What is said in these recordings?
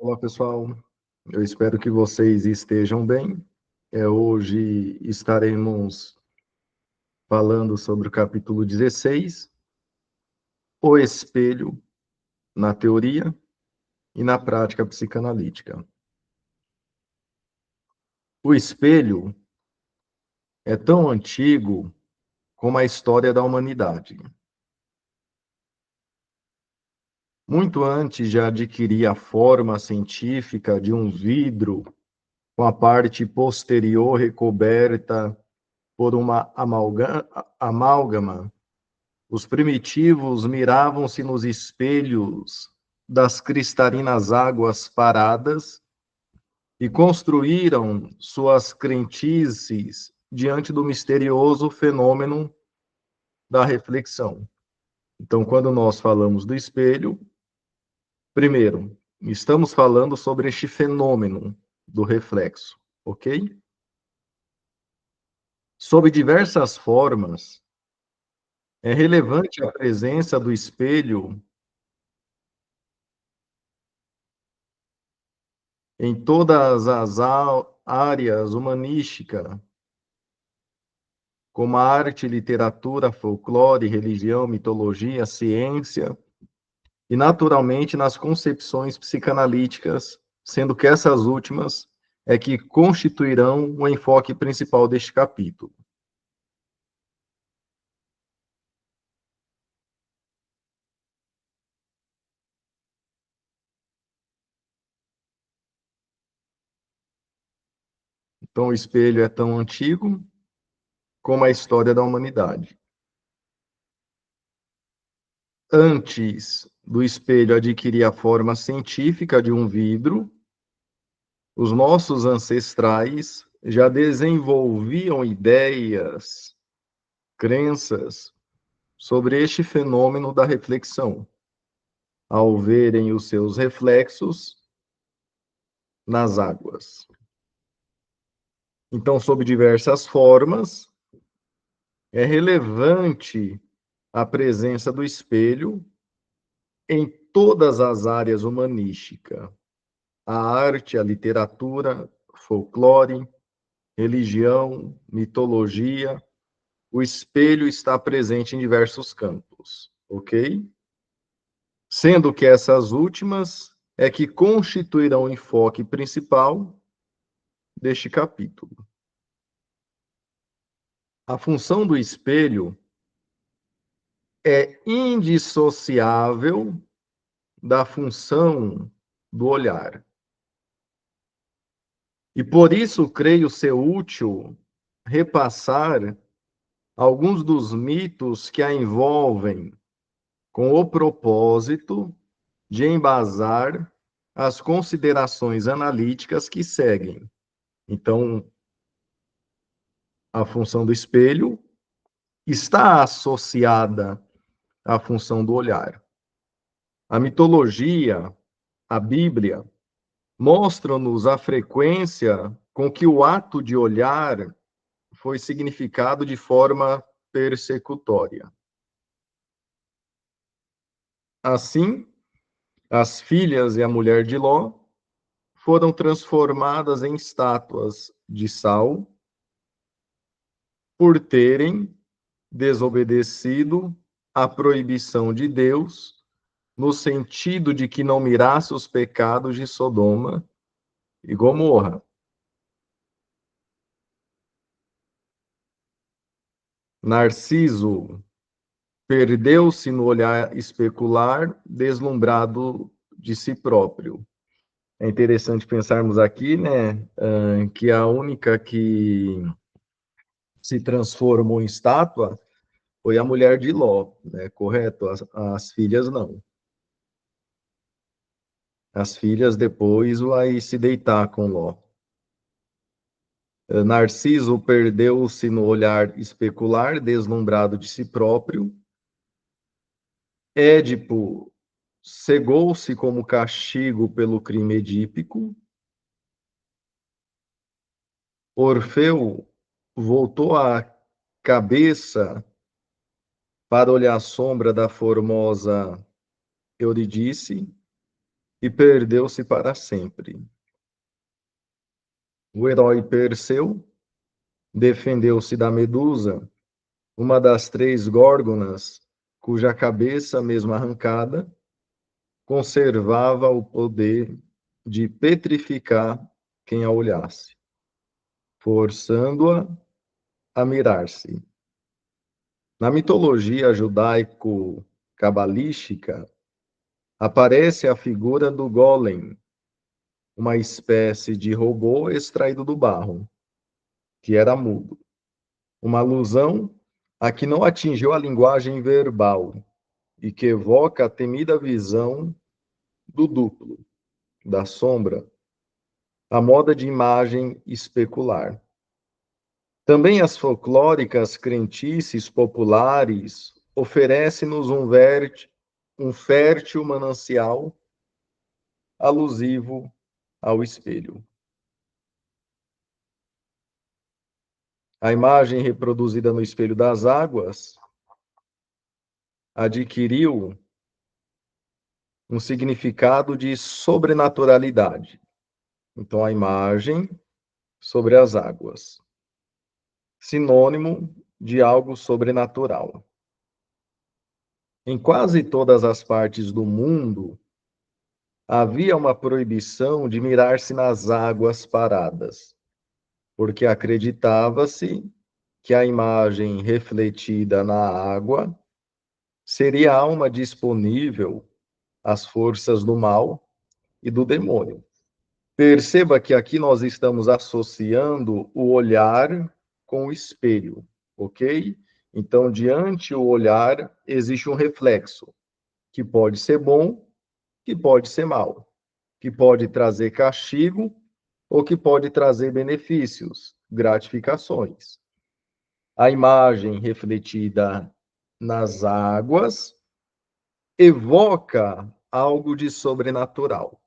Olá, pessoal. Eu espero que vocês estejam bem. Hoje estaremos falando sobre o capítulo 16, o espelho na teoria e na prática psicanalítica. O espelho é tão antigo como a história da humanidade. Muito antes de adquirir a forma científica de um vidro com a parte posterior recoberta por uma amálgama. Os primitivos miravam-se nos espelhos das cristalinas águas paradas e construíram suas crendices diante do misterioso fenômeno da reflexão. Então, quando nós falamos do espelho, primeiro, estamos falando sobre este fenômeno do reflexo, ok? Sob diversas formas, é relevante a presença do espelho em todas as áreas humanísticas, como a arte, literatura, folclore, religião, mitologia, ciência, e naturalmente nas concepções psicanalíticas, sendo que essas últimas é que constituirão o enfoque principal deste capítulo. Então, o espelho é tão antigo como a história da humanidade. Antes do espelho adquirir a forma científica de um vidro, os nossos ancestrais já desenvolviam ideias, crenças sobre este fenômeno da reflexão, ao verem os seus reflexos nas águas. Então, sob diversas formas, é relevante a presença do espelho em todas as áreas humanísticas: a arte, a literatura, folclore, religião, mitologia. O espelho está presente em diversos campos, ok? Sendo que essas últimas é que constituirão o enfoque principal deste capítulo. A função do espelho é indissociável da função do olhar. E por isso creio ser útil repassar alguns dos mitos que a envolvem, com o propósito de embasar as considerações analíticas que seguem. Então, a função do espelho está associada à função do olhar. A mitologia, a Bíblia, mostram-nos a frequência com que o ato de olhar foi significado de forma persecutória. Assim, as filhas e a mulher de Ló foram transformadas em estátuas de sal por terem desobedecido à proibição de Deus, no sentido de que não mirasse os pecados de Sodoma e Gomorra. Narciso perdeu-se no olhar especular, deslumbrado de si próprio. É interessante pensarmos aqui, né, que a única que se transformou em estátua foi a mulher de Ló, né, correto? As filhas não. As filhas depois vai se deitar com Ló. Narciso perdeu-se no olhar especular, deslumbrado de si próprio. Édipo cegou-se como castigo pelo crime edípico. Orfeu voltou a cabeça para olhar a sombra da formosa Eurídice. e perdeu-se para sempre. O herói Perseu defendeu-se da Medusa, uma das três górgonas, cuja cabeça, mesmo arrancada, conservava o poder de petrificar quem a olhasse, forçando-a a mirar-se. Na mitologia judaico-cabalística, aparece a figura do Golem, uma espécie de robô extraído do barro, que era mudo. Uma alusão a que não atingiu a linguagem verbal e que evoca a temida visão do duplo, da sombra, a moda de imagem especular. Também as folclóricas crendices populares oferecem-nos um fértil manancial alusivo ao espelho. A imagem reproduzida no espelho das águas adquiriu um significado de sobrenaturalidade. Então, a imagem sobre as águas, sinônimo de algo sobrenatural. Em quase todas as partes do mundo, havia uma proibição de mirar-se nas águas paradas, porque acreditava-se que a imagem refletida na água seria a alma disponível às forças do mal e do demônio. Perceba que aqui nós estamos associando o olhar com o espelho, ok? Então, diante o olhar, existe um reflexo, que pode ser bom, que pode ser mal, que pode trazer castigo ou que pode trazer benefícios, gratificações. A imagem refletida nas águas evoca algo de sobrenatural.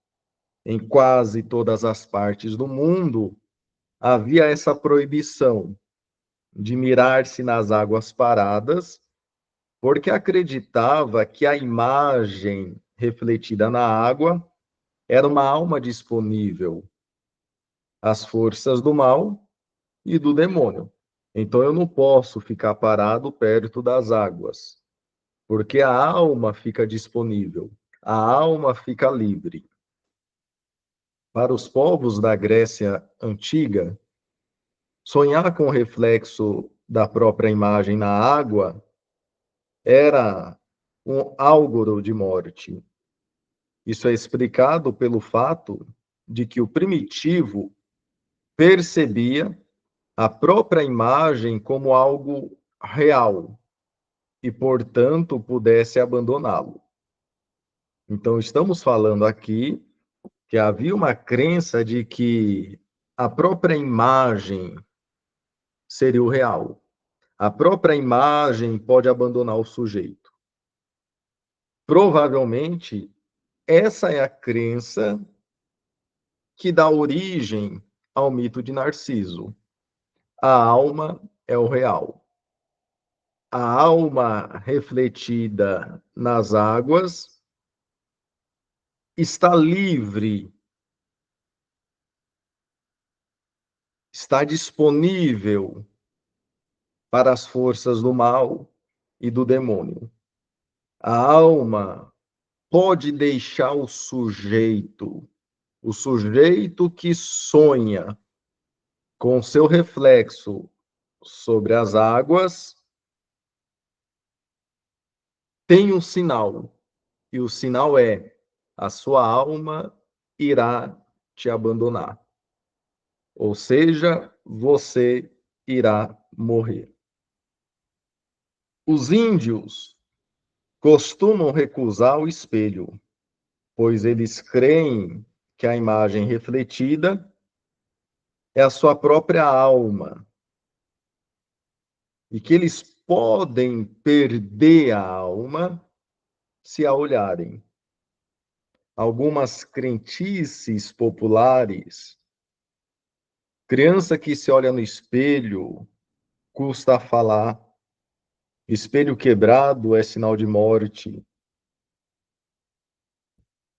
Em quase todas as partes do mundo, havia essa proibição de mirar-se nas águas paradas, porque acreditava que a imagem refletida na água era uma alma disponível às forças do mal e do demônio. Então eu não posso ficar parado perto das águas, porque a alma fica disponível, a alma fica livre. Para os povos da Grécia antiga, sonhar com o reflexo da própria imagem na água era um áuguro de morte. Isso é explicado pelo fato de que o primitivo percebia a própria imagem como algo real e, portanto, pudesse abandoná-lo. Então, estamos falando aqui que havia uma crença de que a própria imagem seria o real. A própria imagem pode abandonar o sujeito. Provavelmente, essa é a crença que dá origem ao mito de Narciso. A alma é o real. A alma refletida nas águas está livre, está disponível para as forças do mal e do demônio. A alma pode deixar o sujeito que sonha com seu reflexo sobre as águas, tem um sinal, e o sinal é: a sua alma irá te abandonar. Ou seja, você irá morrer. Os índios costumam recusar o espelho, pois eles creem que a imagem refletida é a sua própria alma e que eles podem perder a alma se a olharem. Algumas crendices populares, criança que se olha no espelho custa a falar, espelho quebrado é sinal de morte.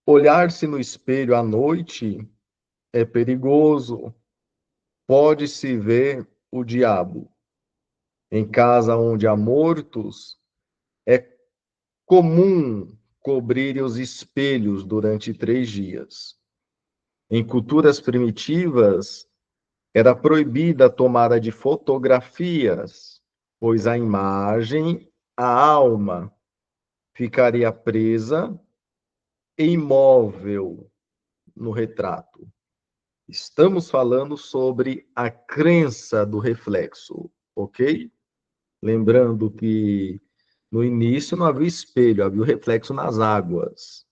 Olhar-se no espelho à noite é perigoso, pode-se ver o diabo. Em casa onde há mortos, é comum cobrir os espelhos durante 3 dias. Em culturas primitivas, era proibida a tomada de fotografias, pois a imagem, a alma, ficaria presa e imóvel no retrato. Estamos falando sobre a crença do reflexo, ok? Lembrando que no início não havia espelho, havia o reflexo nas águas.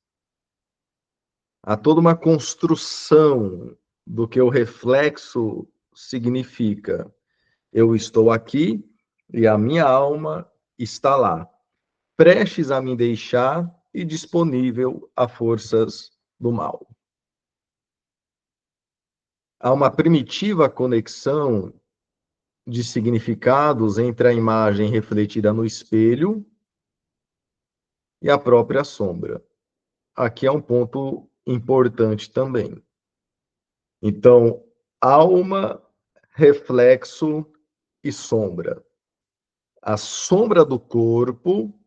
Há toda uma construção do que o reflexo significa. Eu estou aqui e a minha alma está lá, prestes a me deixar e disponível a forças do mal. Há uma primitiva conexão de significados entre a imagem refletida no espelho e a própria sombra. Aqui é um ponto importante também. Então, alma, reflexo e sombra. A sombra do corpo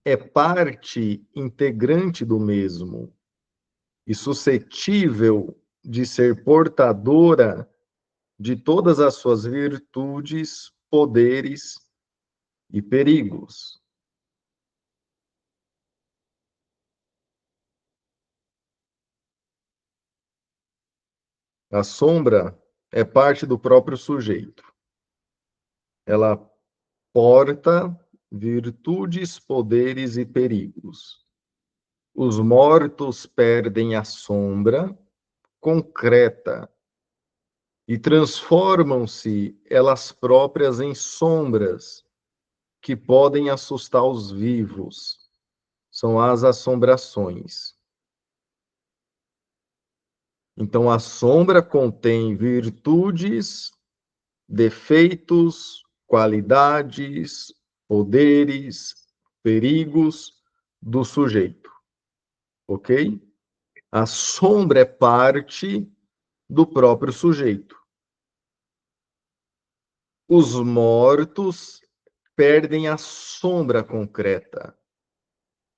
é parte integrante do mesmo e suscetível de ser portadora de todas as suas virtudes, poderes e perigos. A sombra é parte do próprio sujeito. Ela porta virtudes, poderes e perigos. Os mortos perdem a sombra concreta e transformam-se elas próprias em sombras que podem assustar os vivos. São as assombrações. Então, a sombra contém virtudes, defeitos, qualidades, poderes, perigos do sujeito, ok? A sombra é parte do próprio sujeito. Os mortos perdem a sombra concreta,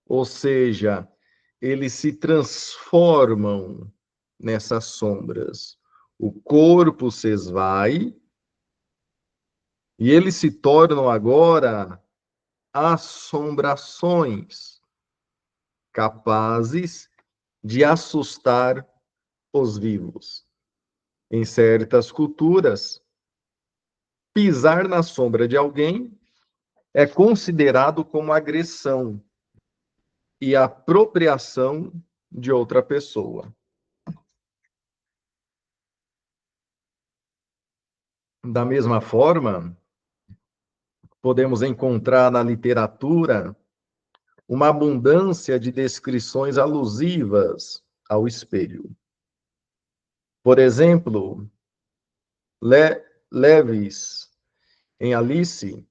ou seja, eles se transformam nessas sombras. O corpo se esvai e eles se tornam agora assombrações capazes de assustar os vivos. Em certas culturas, pisar na sombra de alguém é considerado como agressão e apropriação de outra pessoa. Da mesma forma, podemos encontrar na literatura uma abundância de descrições alusivas ao espelho. Por exemplo, Lewis, em Alice,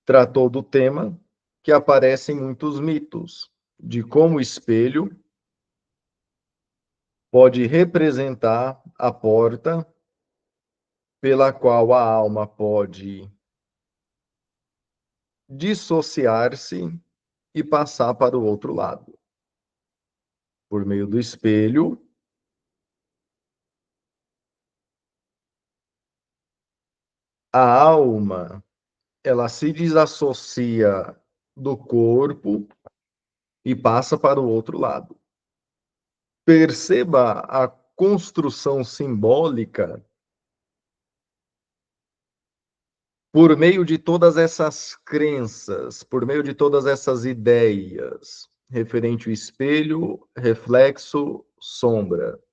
tratou do tema que aparece em muitos mitos, de como o espelho pode representar a porta pela qual a alma pode dissociar-se e passar para o outro lado. Por meio do espelho, a alma, ela se desassocia do corpo e passa para o outro lado. Perceba a construção simbólica por meio de todas essas crenças, por meio de todas essas ideias, referente ao espelho, reflexo, sombra.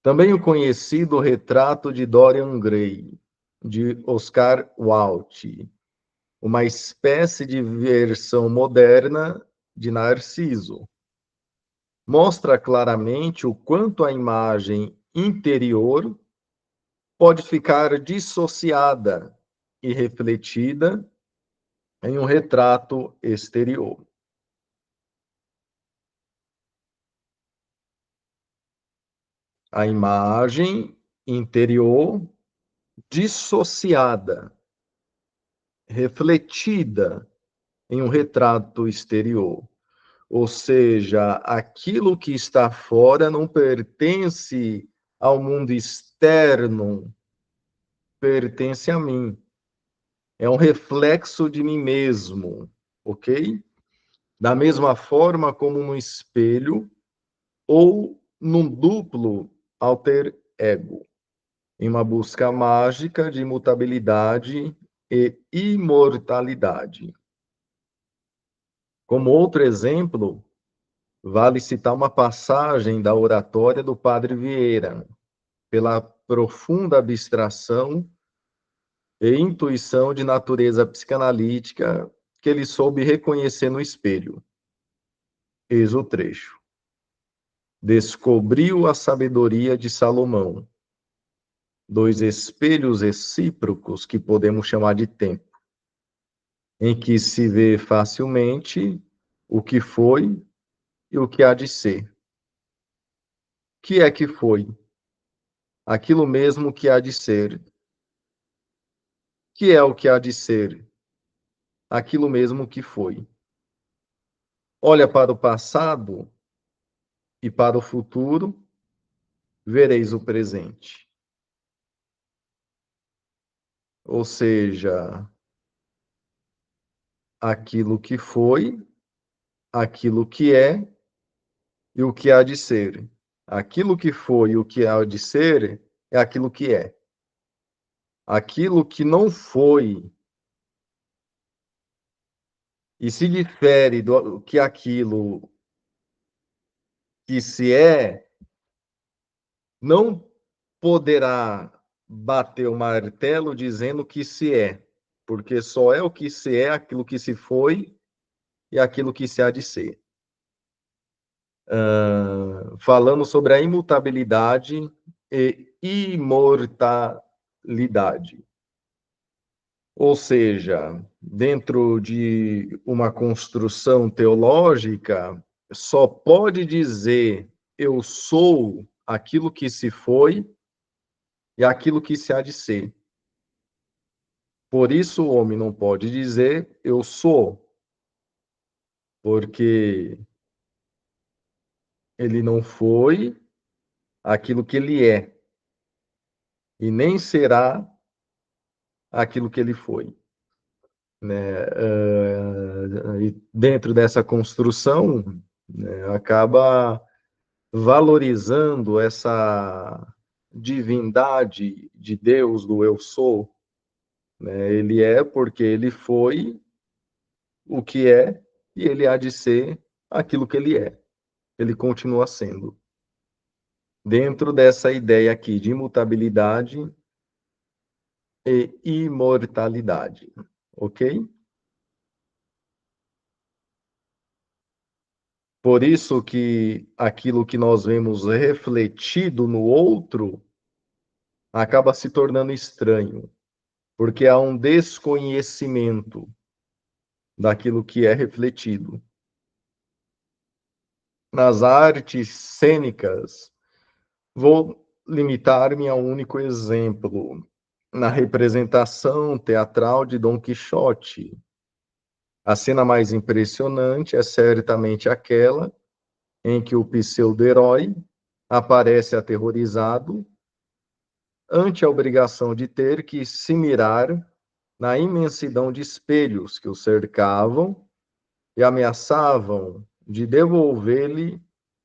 Também o conhecido retrato de Dorian Gray, de Oscar Wilde, uma espécie de versão moderna de Narciso. Mostra claramente o quanto a imagem interior pode ficar dissociada e refletida em um retrato exterior. a imagem interior dissociada, refletida em um retrato exterior. Ou seja, aquilo que está fora não pertence ao mundo externo, pertence a mim. É um reflexo de mim mesmo, ok? Da mesma forma como no espelho ou num duplo alter ego, em uma busca mágica de imutabilidade e imortalidade. Como outro exemplo, vale citar uma passagem da oratória do Padre Vieira, pela profunda abstração e intuição de natureza psicanalítica que ele soube reconhecer no espelho. Eis o trecho. Descobriu a sabedoria de Salomão, dois espelhos recíprocos que podemos chamar de tempo, em que se vê facilmente o que foi e o que há de ser. O que é que foi? Aquilo mesmo que há de ser. Que é o que há de ser? Aquilo mesmo que foi. Olha para o passado e para o futuro, vereis o presente. Ou seja, aquilo que foi, aquilo que é e o que há de ser. Aquilo que foi e o que há de ser é aquilo que é. Aquilo que não foi e se difere do que aquilo que se é, não poderá bater o martelo dizendo que se é, porque só é o que se é aquilo que se foi e aquilo que se há de ser. Falando sobre a imutabilidade e imortalidade. Ou seja, dentro de uma construção teológica, só pode dizer eu sou aquilo que se foi e aquilo que se há de ser. Por isso o homem não pode dizer eu sou, porque ele não foi aquilo que ele é e nem será aquilo que ele foi, né? E dentro dessa construção, né, acaba valorizando essa divindade de Deus do eu sou, né? Ele é porque ele foi o que é e ele há de ser aquilo que ele é. Ele continua sendo. Dentro dessa ideia aqui de imutabilidade e imortalidade, ok? Por isso que aquilo que nós vemos refletido no outro acaba se tornando estranho, porque há um desconhecimento daquilo que é refletido. Nas artes cênicas, vou limitar-me a um único exemplo. Na representação teatral de Dom Quixote, a cena mais impressionante é certamente aquela em que o pseudo-herói aparece aterrorizado ante a obrigação de ter que se mirar na imensidão de espelhos que o cercavam e ameaçavam de devolver-lhe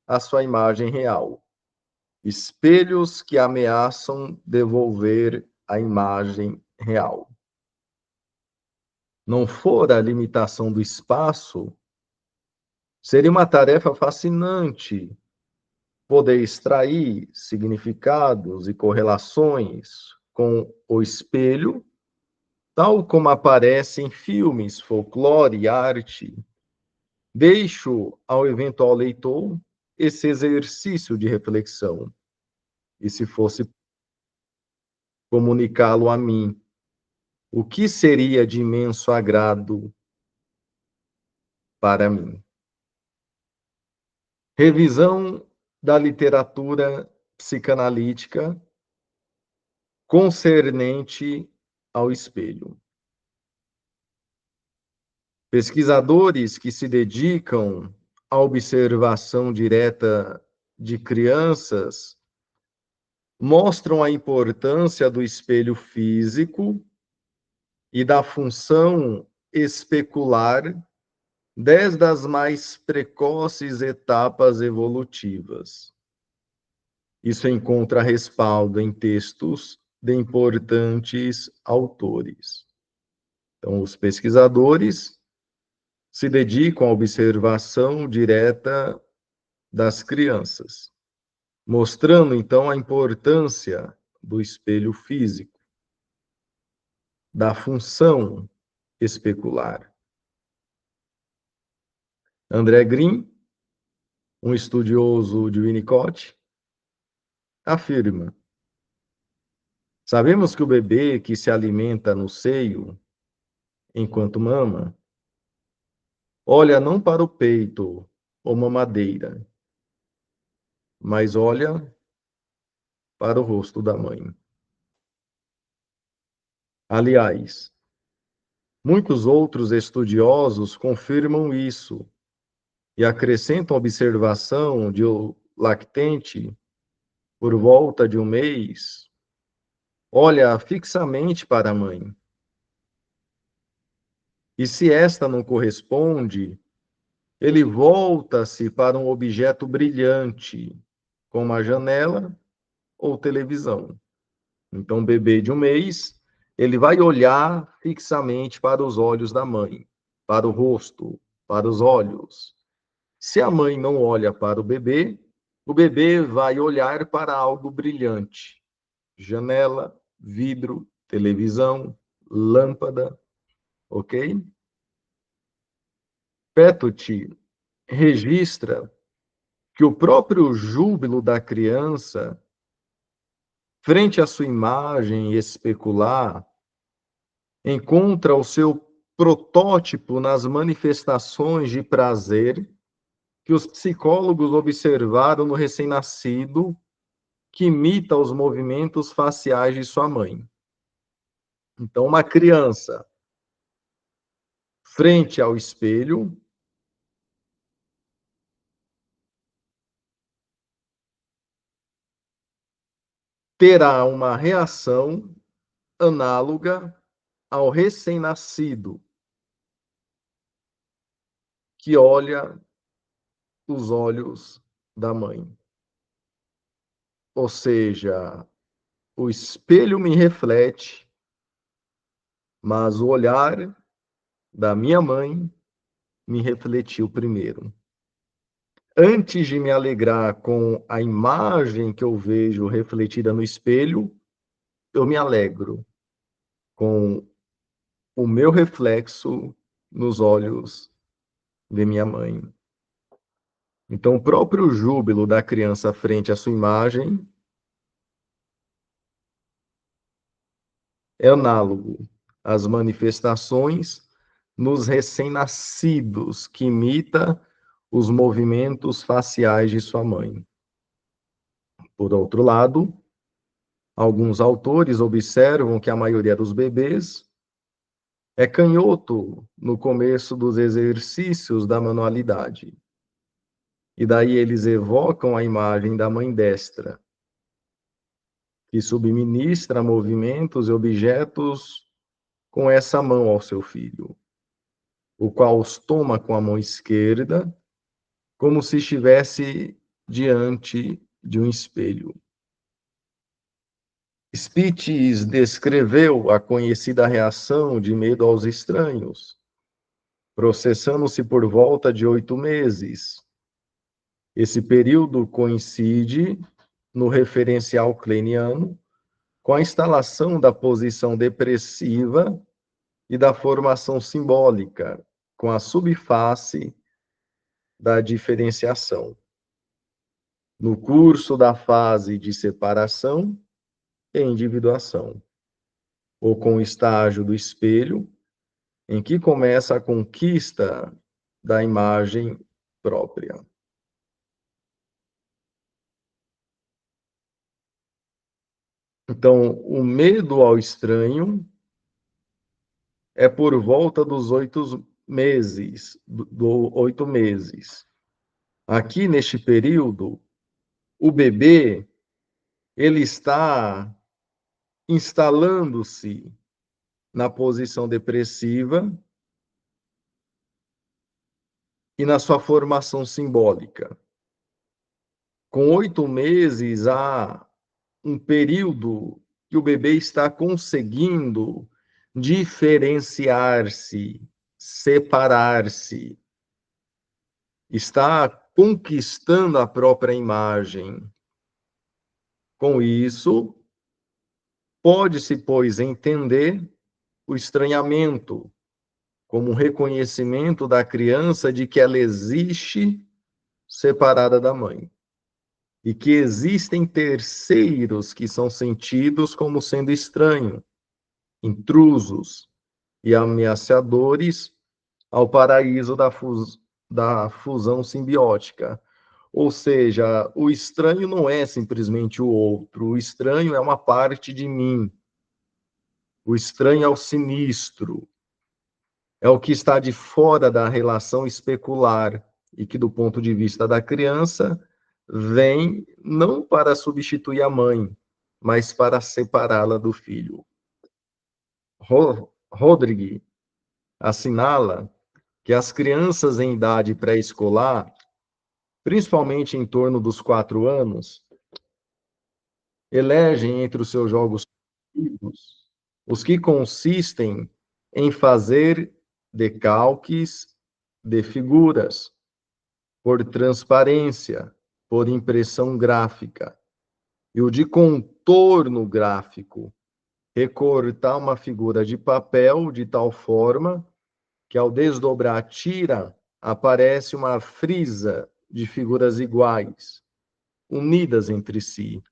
a sua imagem real. Espelhos que ameaçam devolver a imagem real. Não fora a limitação do espaço, seria uma tarefa fascinante poder extrair significados e correlações com o espelho, tal como aparece em filmes, folclore e arte. Deixo ao eventual leitor esse exercício de reflexão. E se fosse comunicá-lo a mim, o que seria de imenso agrado para mim? Revisão da literatura psicanalítica concernente ao espelho. Pesquisadores que se dedicam à observação direta de crianças mostram a importância do espelho físico e da função especular desde as mais precoces etapas evolutivas. Isso encontra respaldo em textos de importantes autores. Então, os pesquisadores se dedicam à observação direta das crianças, mostrando então a importância do espelho físico, da função especular. André Green, um estudioso de Winnicott, afirma: sabemos que o bebê que se alimenta no seio, enquanto mama, olha não para o peito ou mamadeira, mas olha para o rosto da mãe. Aliás, muitos outros estudiosos confirmam isso e acrescentam a observação de o lactente, por volta de um mês, olha fixamente para a mãe. E se esta não corresponde, ele volta-se para um objeto brilhante, como a janela ou televisão. Então, o bebê de um mês, ele vai olhar fixamente para os olhos da mãe, para o rosto, para os olhos. Se a mãe não olha para o bebê vai olhar para algo brilhante. Janela, vidro, televisão, lâmpada, ok? Pettit registra que o próprio júbilo da criança, frente à sua imagem especular, encontra o seu protótipo nas manifestações de prazer que os psicólogos observaram no recém-nascido, que imita os movimentos faciais de sua mãe. Então, uma criança frente ao espelho terá uma reação análoga ao recém-nascido, que olha os olhos da mãe. Ou seja, o espelho me reflete, mas o olhar da minha mãe me refletiu primeiro. Antes de me alegrar com a imagem que eu vejo refletida no espelho, eu me alegro com o meu reflexo nos olhos de minha mãe. Então, o próprio júbilo da criança frente à sua imagem é análogo às manifestações nos recém-nascidos, que imita os movimentos faciais de sua mãe. Por outro lado, alguns autores observam que a maioria dos bebês é canhoto no começo dos exercícios da manualidade. E daí eles evocam a imagem da mãe destra, que subministra movimentos e objetos com essa mão ao seu filho, o qual os toma com a mão esquerda, como se estivesse diante de um espelho. Spitz descreveu a conhecida reação de medo aos estranhos, processando-se por volta de 8 meses. Esse período coincide, no referencial kleiniano, com a instalação da posição depressiva e da formação simbólica, com a subface da diferenciação. No curso da fase de separação e individuação, ou com o estágio do espelho, em que começa a conquista da imagem própria. Então, o medo ao estranho é por volta dos 8 meses, 8 meses. Aqui, neste período, o bebê, ele está instalando-se na posição depressiva e na sua formação simbólica. Com 8 meses, há um período que o bebê está conseguindo diferenciar-se, separar-se, está conquistando a própria imagem. Com isso, pode-se, pois, entender o estranhamento como um reconhecimento da criança de que ela existe separada da mãe e que existem terceiros que são sentidos como sendo estranhos, intrusos e ameaçadores ao paraíso da fusão simbiótica. Ou seja, o estranho não é simplesmente o outro, o estranho é uma parte de mim, o estranho é o sinistro, é o que está de fora da relação especular e que, do ponto de vista da criança, vem não para substituir a mãe, mas para separá-la do filho. Rodrigue assinala que as crianças em idade pré-escolar, principalmente em torno dos 4 anos, elegem entre os seus jogos os que consistem em fazer decalques de figuras, por transparência, por impressão gráfica, e o de contorno gráfico, recortar uma figura de papel de tal forma que, ao desdobrar a tira, aparece uma frisa de figuras iguais, unidas entre si.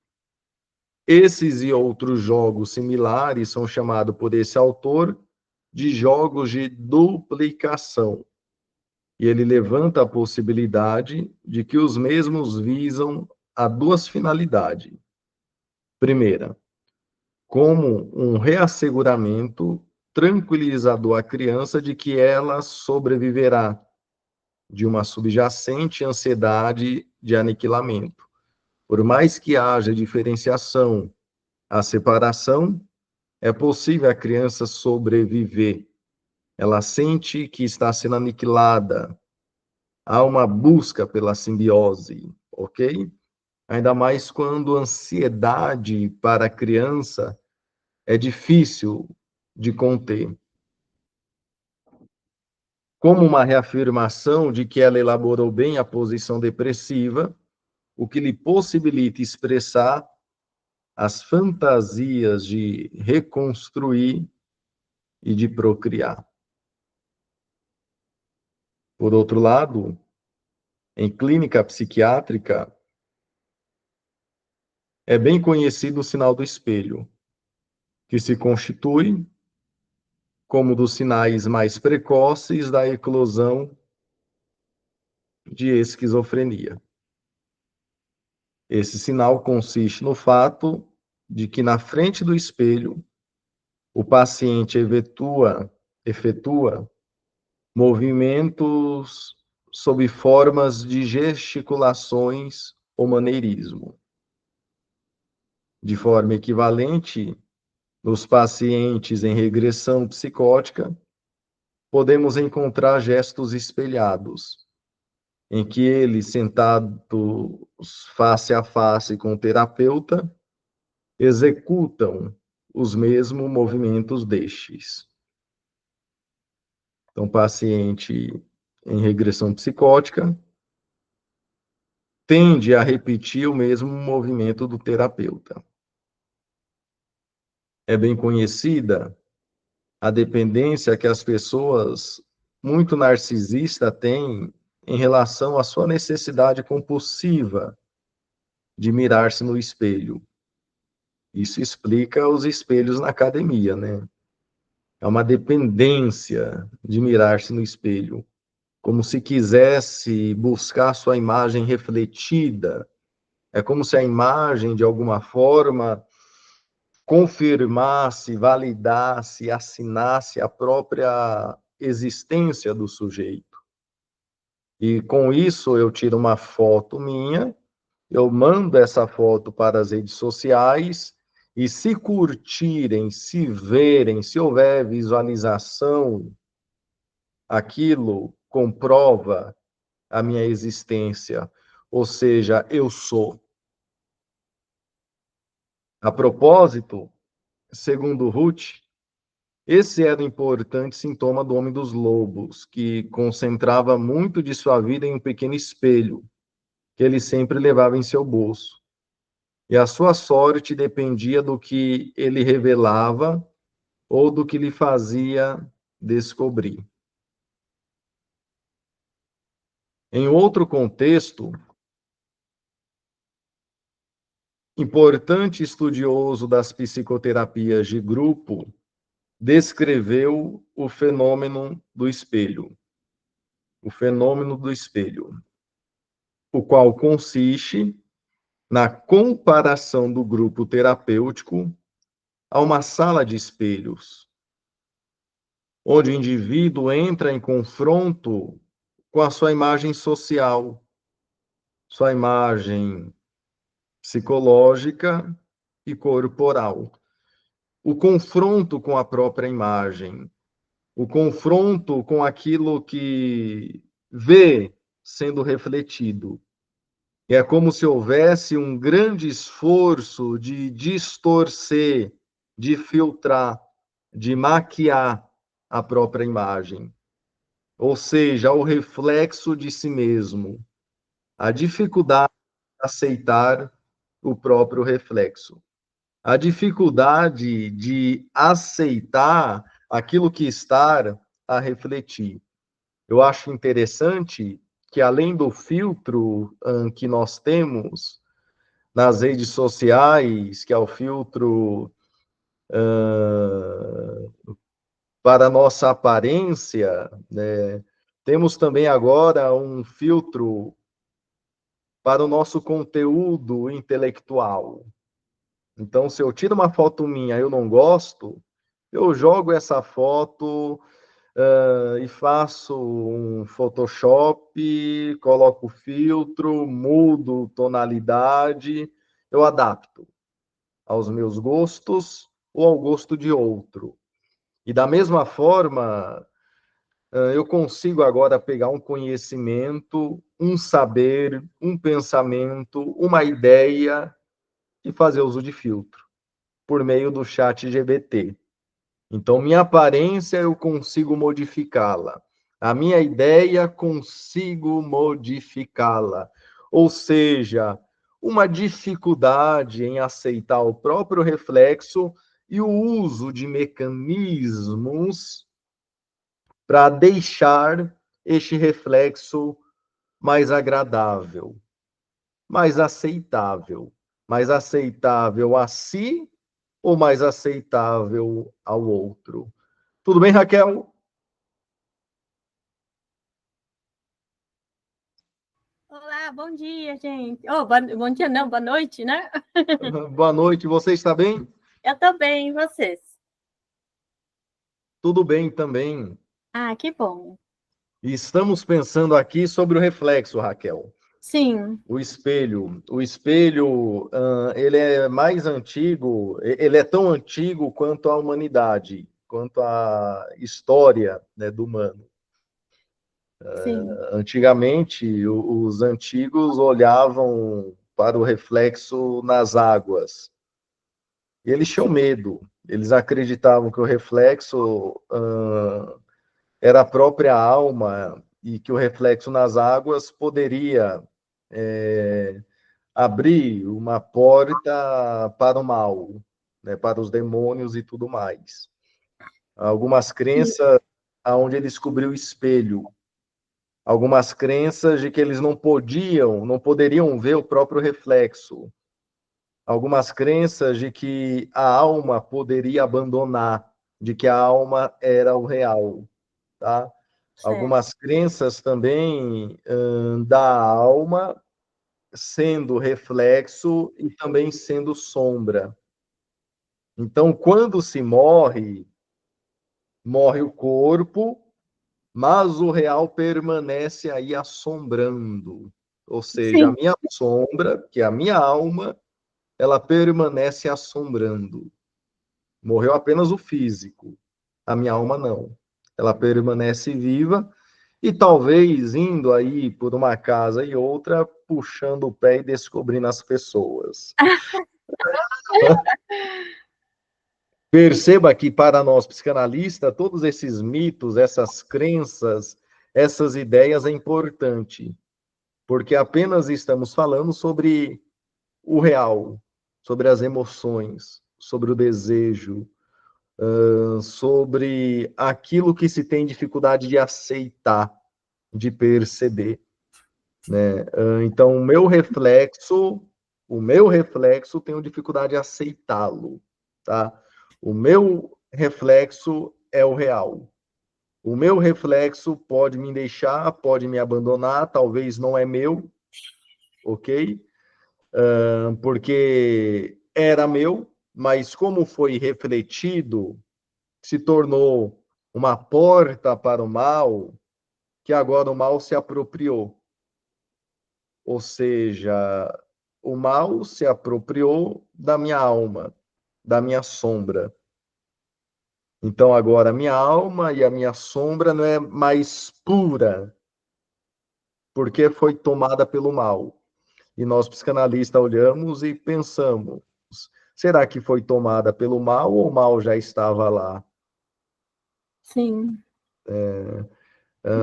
Esses e outros jogos similares são chamados por esse autor de jogos de duplicação. E ele levanta a possibilidade de que os mesmos visam a duas finalidades. Primeira, como um reasseguramento tranquilizador à criança de que ela sobreviverá de uma subjacente ansiedade de aniquilamento. Por mais que haja diferenciação, a separação, é possível a criança sobreviver. Ela sente que está sendo aniquilada. Há uma busca pela simbiose, ok? Ainda mais quando a ansiedade para a criança é difícil de conter. Como uma reafirmação de que ela elaborou bem a posição depressiva, o que lhe possibilita expressar as fantasias de reconstruir e de procriar. Por outro lado, em clínica psiquiátrica, é bem conhecido o sinal do espelho, que se constitui como dos sinais mais precoces da eclosão de esquizofrenia. Esse sinal consiste no fato de que, na frente do espelho, o paciente efetua movimentos sob formas de gesticulações ou maneirismo. De forma equivalente, nos pacientes em regressão psicótica, podemos encontrar gestos espelhados, em que eles, sentados face a face com o terapeuta, executam os mesmos movimentos destes. Então, paciente em regressão psicótica tende a repetir o mesmo movimento do terapeuta. É bem conhecida a dependência que as pessoas muito narcisistas têm em relação à sua necessidade compulsiva de mirar-se no espelho. Isso explica os espelhos na academia, né? É uma dependência de mirar-se no espelho, como se quisesse buscar sua imagem refletida. É como se a imagem, de alguma forma, confirmasse, validasse, assinasse a própria existência do sujeito. E com isso eu tiro uma foto minha, eu mando essa foto para as redes sociais, e se curtirem, se verem, se houver visualização, aquilo comprova a minha existência, ou seja, eu sou. A propósito, segundo Ruth, esse era o importante sintoma do homem dos lobos, que concentrava muito de sua vida em um pequeno espelho, que ele sempre levava em seu bolso. E a sua sorte dependia do que ele revelava ou do que lhe fazia descobrir. Em outro contexto, importante estudioso das psicoterapias de grupo descreveu o fenômeno do espelho. O fenômeno do espelho, o qual consiste na comparação do grupo terapêutico a uma sala de espelhos, onde o indivíduo entra em confronto com a sua imagem social, sua imagem psicológica e corporal. O confronto com a própria imagem, o confronto com aquilo que vê sendo refletido. É como se houvesse um grande esforço de distorcer, de filtrar, de maquiar a própria imagem. Ou seja, o reflexo de si mesmo. A dificuldade de aceitar o próprio reflexo. A dificuldade de aceitar aquilo que está a refletir. Eu acho interessante que, além do filtro que nós temos nas redes sociais, que é o filtro para a nossa aparência, né, temos também agora um filtro para o nosso conteúdo intelectual. Então, se eu tiro uma foto minha e eu não gosto, eu jogo essa foto e faço um Photoshop, coloco filtro, mudo tonalidade, eu adapto aos meus gostos ou ao gosto de outro. E da mesma forma, eu consigo agora pegar um conhecimento, um saber, um pensamento, uma ideia e fazer uso de filtro por meio do chat GPT. Então, minha aparência eu consigo modificá-la. A minha ideia consigo modificá-la. Ou seja, uma dificuldade em aceitar o próprio reflexo e o uso de mecanismos para deixar este reflexo mais agradável, mais aceitável a si ou mais aceitável ao outro. Tudo bem, Raquel? Olá, bom dia, gente. Oh, bom dia, não, boa noite, né? Boa noite, você está bem? Eu tô bem, e vocês? Tudo bem também. Ah, que bom. Estamos pensando aqui sobre o reflexo, Raquel. Sim, O espelho. O espelho, ele é mais antigo, ele é tão antigo quanto a humanidade, quanto a história, né, do humano. sim, Antigamente, os antigos olhavam para o reflexo nas águas. E eles tinham medo. Eles acreditavam que o reflexo era a própria alma e que o reflexo nas águas poderia abrir uma porta para o mal, né, para os demônios e tudo mais. Algumas crenças onde ele descobriu o espelho, algumas crenças de que eles não poderiam ver o próprio reflexo, algumas crenças de que a alma poderia abandonar, de que a alma era o real, tá? certo. Algumas crenças também da alma sendo reflexo e também sendo sombra. Então, quando se morre, morre o corpo, mas o real permanece aí assombrando. Ou seja, a Sim. minha sombra, que é a minha alma, ela permanece assombrando. Morreu apenas o físico, a minha alma não. Ela permanece viva e talvez indo aí por uma casa e outra, puxando o pé e descobrindo as pessoas. Perceba que, para nós psicanalistas, todos esses mitos, essas crenças, essas ideias é importante, porque apenas estamos falando sobre o real, sobre as emoções, sobre o desejo, sobre aquilo que se tem dificuldade de aceitar, de perceber, né? Então, o meu reflexo, tenho dificuldade de aceitá-lo, tá? O meu reflexo é o real. O meu reflexo pode me deixar, pode me abandonar, talvez não é meu, ok? Porque era meu, mas como foi refletido, se tornou uma porta para o mal, que agora o mal se apropriou. Ou seja, o mal se apropriou da minha alma, da minha sombra. Então agora a minha alma e a minha sombra não é mais pura, porque foi tomada pelo mal. E nós psicanalistas olhamos e pensamos, será que foi tomada pelo mal ou o mal já estava lá? Sim.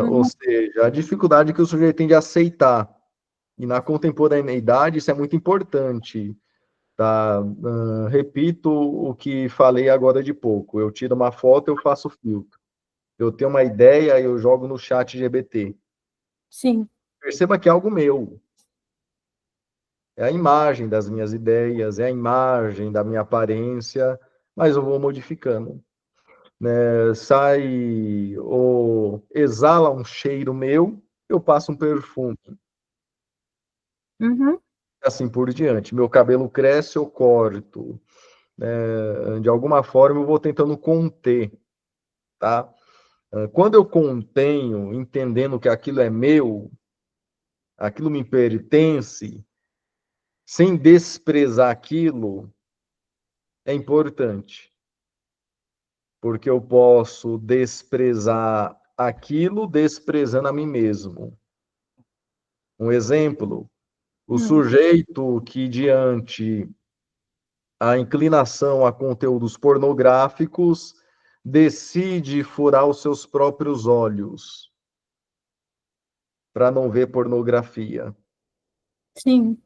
Ou Uhum. seja, a dificuldade que o sujeito tem de aceitar. E na contemporaneidade isso é muito importante. Tá? Repito o que falei agora de pouco. Eu tiro uma foto, eu faço filtro. Eu tenho uma ideia, eu jogo no chat GBT. Sim. Perceba que é algo meu. É a imagem das minhas ideias, é a imagem da minha aparência, mas eu vou modificando. Né? Sai ou exala um cheiro meu, eu passo um perfume. Uhum. Assim por diante. Meu cabelo cresce, eu corto. Né? De alguma forma, eu vou tentando conter, tá? Quando eu contenho, entendendo que aquilo é meu, aquilo me pertence, sem desprezar aquilo, é importante, porque eu posso desprezar aquilo desprezando a mim mesmo. Um exemplo, o Hum. sujeito que diante a inclinação a conteúdos pornográficos decide furar os seus próprios olhos para não ver pornografia. Sim.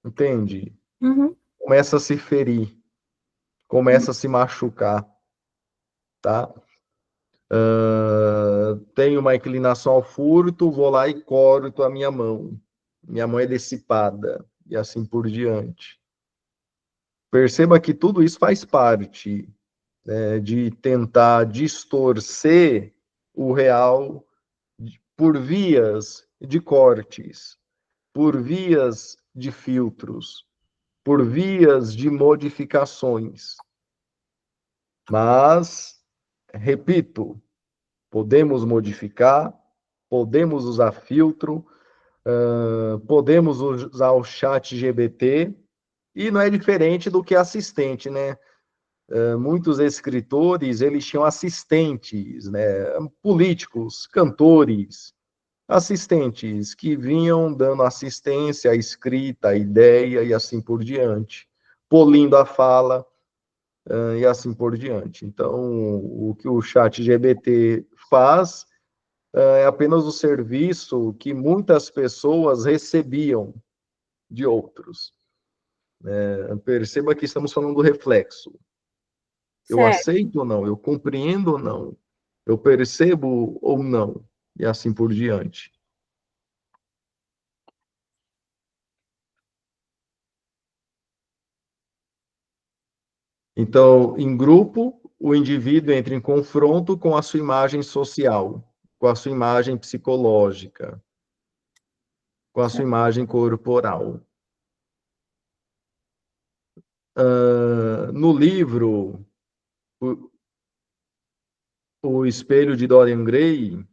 Entende? Uhum. Começa a se ferir, começa a se machucar, tá? Tenho uma inclinação ao furto, vou lá e corto a minha mão. Minha mão é dissipada, e assim por diante. Perceba que tudo isso faz parte, de tentar distorcer o real por vias de cortes, por vias de filtros, por vias de modificações. Mas, repito, podemos modificar, podemos usar filtro, podemos usar o chat GBT, e não é diferente do que assistente, né? Muitos escritores, eles tinham assistentes, né? Políticos, cantores, assistentes que vinham dando assistência à escrita, à ideia e assim por diante, polindo a fala, e assim por diante. Então, o que o chat GBT faz é apenas o serviço que muitas pessoas recebiam de outros. Perceba que estamos falando do reflexo. Eu Certo. aceito ou não? Eu compreendo ou não? Eu percebo ou não? E assim por diante. Então, em grupo, o indivíduo entra em confronto com a sua imagem social, com a sua imagem psicológica, com a sua Certo. imagem corporal. no livro o Espelho de Dorian Gray,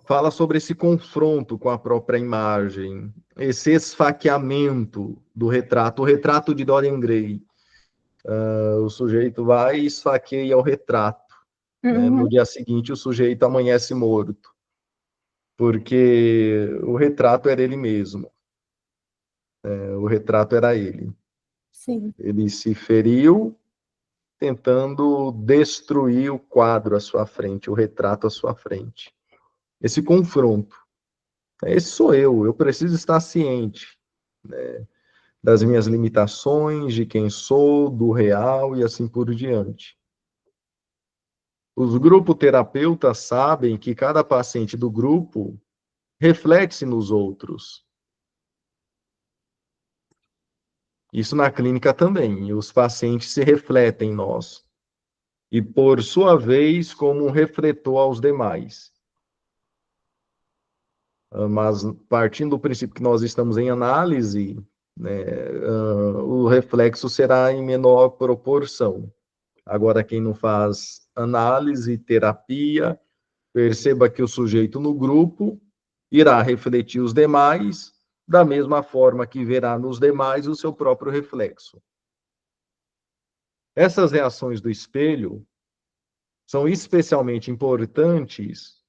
fala sobre esse confronto com a própria imagem, esse esfaqueamento do retrato, o retrato de Dorian Gray. O sujeito vai e esfaqueia o retrato. Né? No dia seguinte, o sujeito amanhece morto, porque o retrato era ele mesmo. O retrato era ele. Sim. Ele se feriu tentando destruir o quadro à sua frente, o retrato à sua frente. Esse confronto. Esse sou eu preciso estar ciente, né, das minhas limitações, de quem sou, do real e assim por diante. Os grupoterapeutas sabem que cada paciente do grupo reflete-se nos outros. Isso na clínica também, os pacientes se refletem em nós. E, por sua vez, como um refletor aos demais. Mas, partindo do princípio que nós estamos em análise, né, o reflexo será em menor proporção. Agora, quem não faz análise, terapia, perceba que o sujeito no grupo irá refletir os demais da mesma forma que verá nos demais o seu próprio reflexo. Essas reações do espelho são especialmente importantes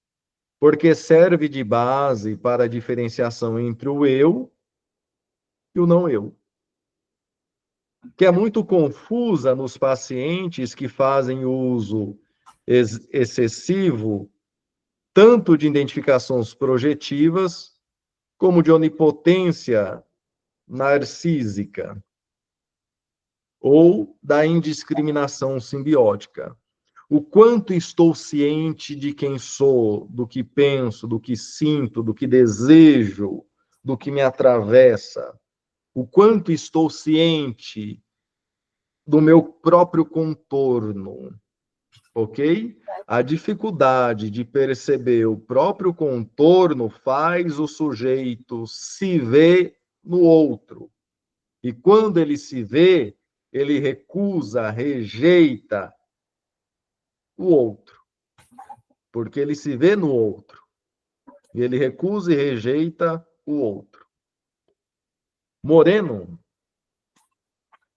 porque serve de base para a diferenciação entre o eu e o não eu, que é muito confusa nos pacientes que fazem uso excessivo tanto de identificações projetivas como de onipotência narcísica ou da indiscriminação simbiótica. O quanto estou ciente de quem sou, do que penso, do que sinto, do que desejo, do que me atravessa. O quanto estou ciente do meu próprio contorno, ok? A dificuldade de perceber o próprio contorno faz o sujeito se ver no outro. E quando ele se vê, ele recusa, rejeita o outro, porque ele se vê no outro. E ele recusa e rejeita o outro. Moreno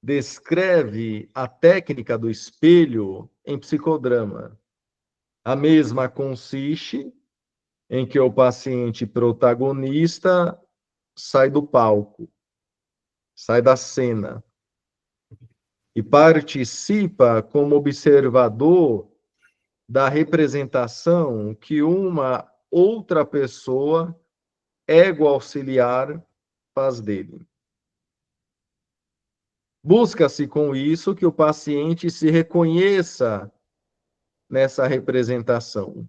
descreve a técnica do espelho em psicodrama. A mesma consiste em que o paciente protagonista sai do palco, sai da cena, e participa como observador da representação que uma outra pessoa, ego auxiliar, faz dele. Busca-se com isso que o paciente se reconheça nessa representação.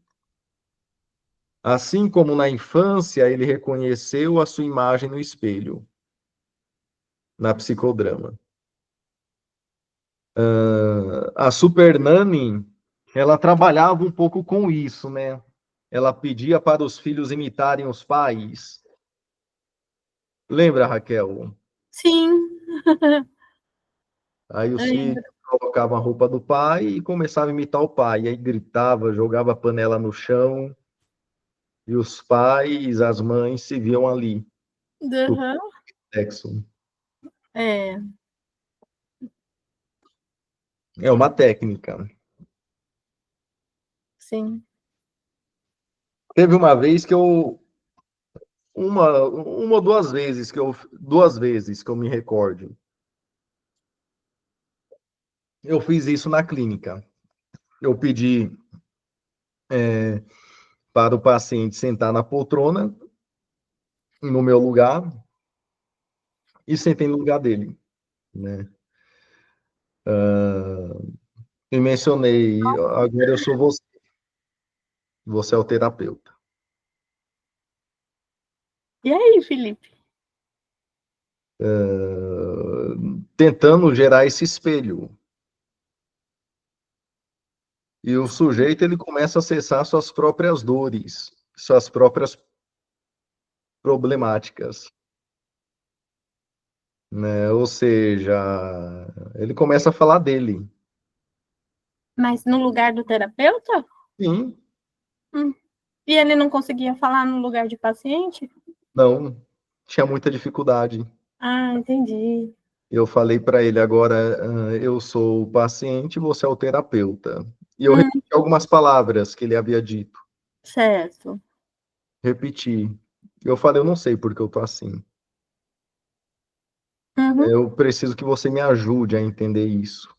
Assim como na infância ele reconheceu a sua imagem no espelho, na psicodrama. A Super Nanny, ela trabalhava um pouco com isso, né? Ela pedia para os filhos imitarem os pais. Lembra, Raquel? Sim. Aí os filhos colocavam a roupa do pai e começavam a imitar o pai. Aí gritava, jogava a panela no chão. E os pais, as mães se viam ali. Uhum. Sexo. É. É uma técnica. Sim. Teve uma vez que uma ou duas vezes que eu me recorde. Eu fiz isso na clínica. Eu pedi para o paciente sentar na poltrona, no meu lugar, e sentei no lugar dele, né? E mencionei, agora eu sou você, você é o terapeuta. E aí, Felipe? Tentando gerar esse espelho. E o sujeito, ele começa a acessar suas próprias dores, suas próprias problemáticas. né? Ou seja, ele começa a falar dele. Mas no lugar do terapeuta? Sim, Hum. E ele não conseguia falar no lugar de paciente? não, tinha muita dificuldade. Ah, entendi. Eu falei para ele agora, eu sou o paciente, você é o terapeuta. E eu Hum, repeti algumas palavras que ele havia dito. certo. Repeti. Eu falei, eu não sei porque eu tô assim. Uhum, Eu preciso que você me ajude a entender isso.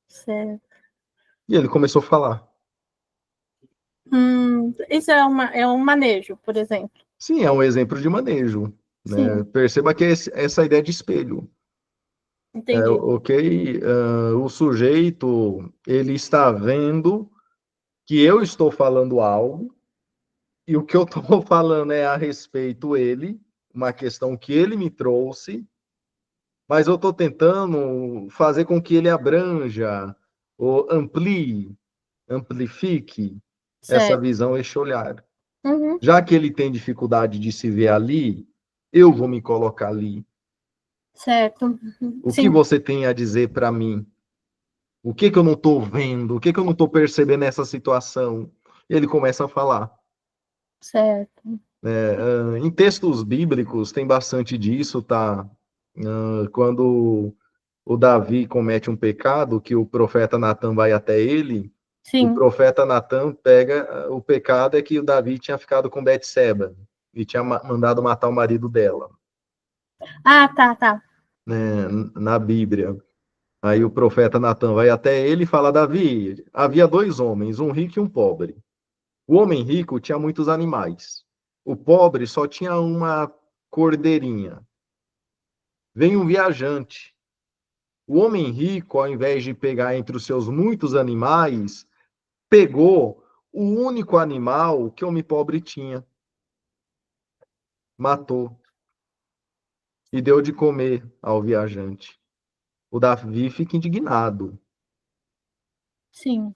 certo. E ele começou a falar. Isso é um manejo, por exemplo. Sim, é um exemplo de manejo, né? Sim, Perceba que essa ideia de espelho. entendi. Ok, o sujeito, ele está vendo que eu estou falando algo, e o que eu estou falando é a respeito ele, uma questão que ele me trouxe, mas eu estou tentando fazer com que ele abranja, ou amplie, amplifique essa Certo. visão, esse olhar. Uhum, Já que ele tem dificuldade de se ver ali, eu vou me colocar ali. certo. O que Sim, você tem a dizer para mim? O que que eu não estou vendo? O que que eu não estou percebendo nessa situação? E ele começa a falar. certo. Em textos bíblicos tem bastante disso, tá? Quando o Davi comete um pecado, que o profeta Natan vai até ele, o Sim. profeta Natan pega o pecado é que o Davi tinha ficado com Betseba e tinha mandado matar o marido dela, Ah, tá, tá. né, na Bíblia. Aí o profeta Natan vai até ele e fala: Davi, havia dois homens, um rico e um pobre. O homem rico tinha muitos animais. O pobre só tinha uma cordeirinha. Vem um viajante. O homem rico, ao invés de pegar entre os seus muitos animais, pegou o único animal que o homem pobre tinha, matou e deu de comer ao viajante. O Davi fica indignado, Sim.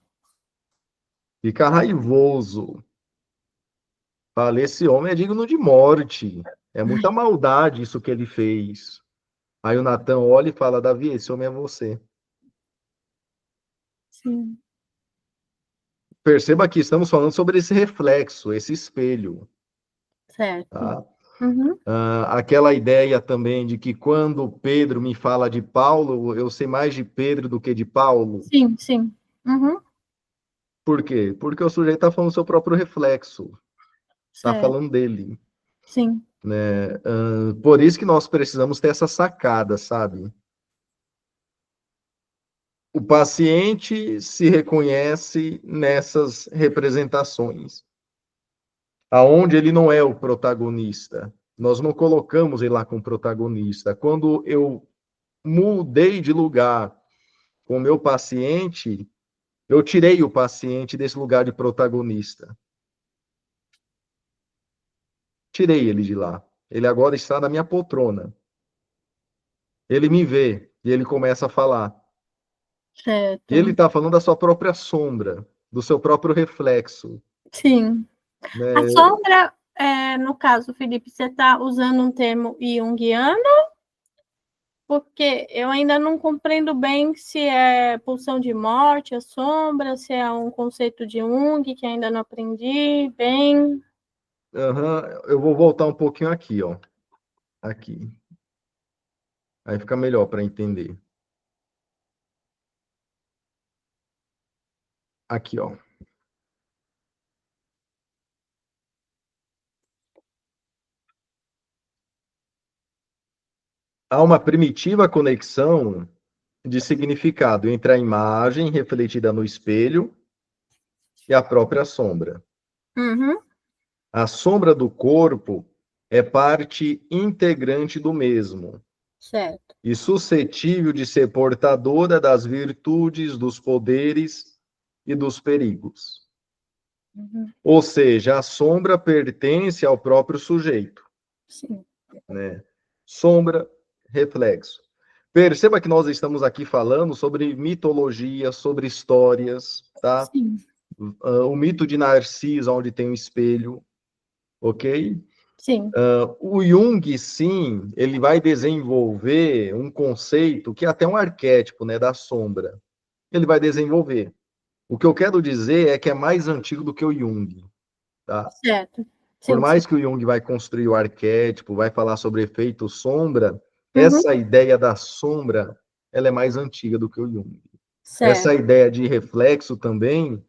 fica raivoso. Fala, esse homem é digno de morte. É muita maldade isso que ele fez. Aí o Natan olha e fala, Davi, esse homem é você. Sim. Perceba que estamos falando sobre esse reflexo, esse espelho. Certo. Tá? Uhum. Aquela ideia também de que quando Pedro me fala de Paulo, eu sei mais de Pedro do que de Paulo. Sim, sim. Uhum. Por quê? Porque o sujeito está falando do seu próprio reflexo, está Certo. falando dele. Sim. Né? Por isso que nós precisamos ter essa sacada, sabe? O paciente se reconhece nessas representações, aonde ele não é o protagonista. Nós não colocamos ele lá como protagonista. Quando eu mudei de lugar com o meu paciente, eu tirei o paciente desse lugar de protagonista. Tirei ele de lá. Ele agora está na minha poltrona. Ele me vê e ele começa a falar. E ele Certo. está falando da sua própria sombra, do seu próprio reflexo. Sim. A Né? sombra, no caso, Felipe, você está usando um termo junguiano, porque eu ainda não compreendo bem se é pulsão de morte, a sombra, se é um conceito de Jung, que ainda não aprendi bem. Uhum. Eu vou voltar um pouquinho aqui, ó. Aqui. Aí fica melhor para entender. Aqui, ó. Há uma primitiva conexão de significado entre a imagem refletida no espelho e a própria sombra. Uhum. A sombra do corpo é parte integrante do mesmo Certo. e suscetível de ser portadora das virtudes, dos poderes e dos perigos. Uhum. Ou seja, a sombra pertence ao próprio sujeito, Sim. né? Sombra, reflexo. Perceba que nós estamos aqui falando sobre mitologia, sobre histórias, tá? Sim. O mito de Narciso, onde tem um espelho, ok? Sim. O Jung, sim, ele vai desenvolver um conceito que é até um arquétipo, né, da sombra. Ele vai desenvolver. O que eu quero dizer é que é mais antigo do que o Jung, tá? Certo. Por Sim, sim. mais que o Jung vai construir o arquétipo, vai falar sobre efeito sombra, Uhum. essa ideia da sombra, ela é mais antiga do que o Jung. Essa Certo. ideia de reflexo também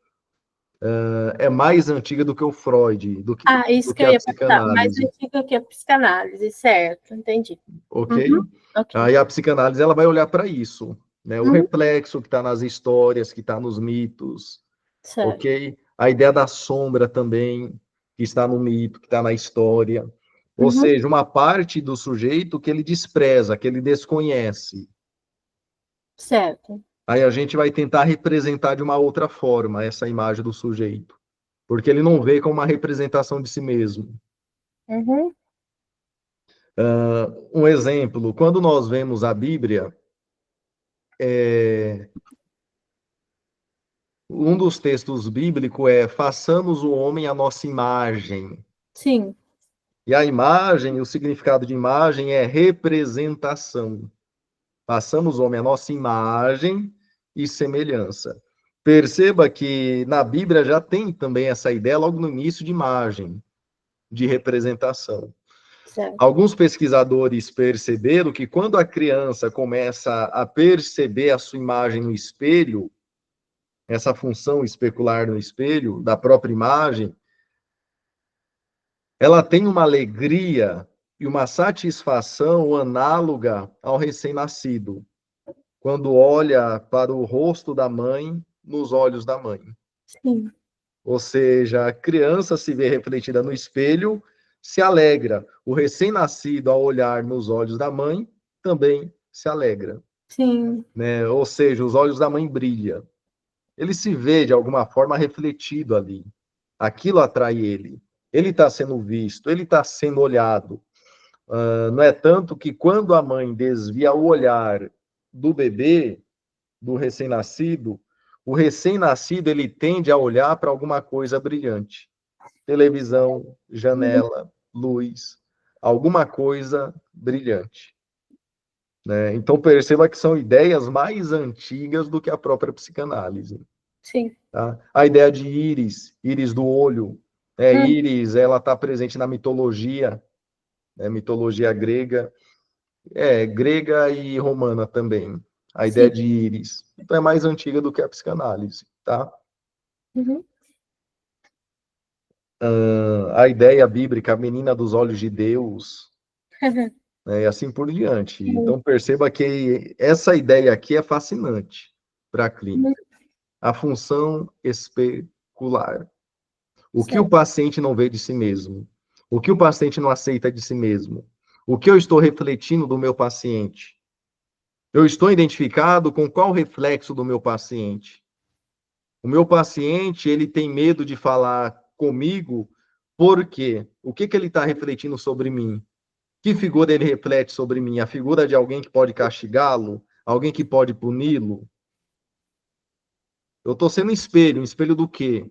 é mais antiga do que o Freud, do que, Ah, isso do que que eu a ia perguntar. Mais psicanálise, antiga que a psicanálise, certo, entendi. ok? Uhum. Ok. Aí a psicanálise ela vai olhar para isso, né? O Uhum. reflexo que está nas histórias, que está nos mitos, Certo. ok? A ideia da sombra também, que está no mito, que está na história. Ou Uhum. seja, uma parte do sujeito que ele despreza, que ele desconhece. Certo. Aí a gente vai tentar representar de uma outra forma essa imagem do sujeito, porque ele não vê como uma representação de si mesmo. Uhum. Um exemplo, quando nós vemos a Bíblia, um dos textos bíblicos é: façamos o homem à nossa imagem. Sim. E a imagem, o significado de imagem é representação. Façamos o homem à nossa imagem e semelhança. Perceba que na Bíblia já tem também essa ideia logo no início de imagem, de representação. Certo. Alguns pesquisadores perceberam que quando a criança começa a perceber a sua imagem no espelho, essa função especular no espelho, da própria imagem, ela tem uma alegria e uma satisfação análoga ao recém-nascido, quando olha para o rosto da mãe nos olhos da mãe. Sim. Ou seja, a criança se vê refletida no espelho, se alegra. O recém-nascido, ao olhar nos olhos da mãe, também se alegra, Sim. né? Ou seja, os olhos da mãe brilham. Ele se vê, de alguma forma, refletido ali. Aquilo atrai ele. Ele está sendo visto, ele está sendo olhado. Não é tanto que quando a mãe desvia o olhar do bebê, do recém-nascido, o recém-nascido ele tende a olhar para alguma coisa brilhante. Televisão, Uhum. janela, luz, alguma coisa brilhante. Né? Então perceba que são ideias mais antigas do que a própria psicanálise. Sim. Tá? A ideia de íris, íris do olho, Uhum. íris, ela está presente na mitologia, né? Mitologia grega, grega e romana também. A ideia Sim. de íris. Então é mais antiga do que a psicanálise, tá? Uhum. A ideia bíblica, a menina dos olhos de Deus, né? E assim por diante. Uhum. Então perceba que essa ideia aqui é fascinante para a Uhum. clínica. A função especular. O que o Certo. paciente não vê de si mesmo? O que o paciente não aceita de si mesmo? O que eu estou refletindo do meu paciente? Eu estou identificado com qual reflexo do meu paciente? O meu paciente, ele tem medo de falar comigo, por quê? O que ele está refletindo sobre mim? Que figura ele reflete sobre mim? A figura de alguém que pode castigá-lo? Alguém que pode puni-lo? Eu estou sendo um espelho do quê?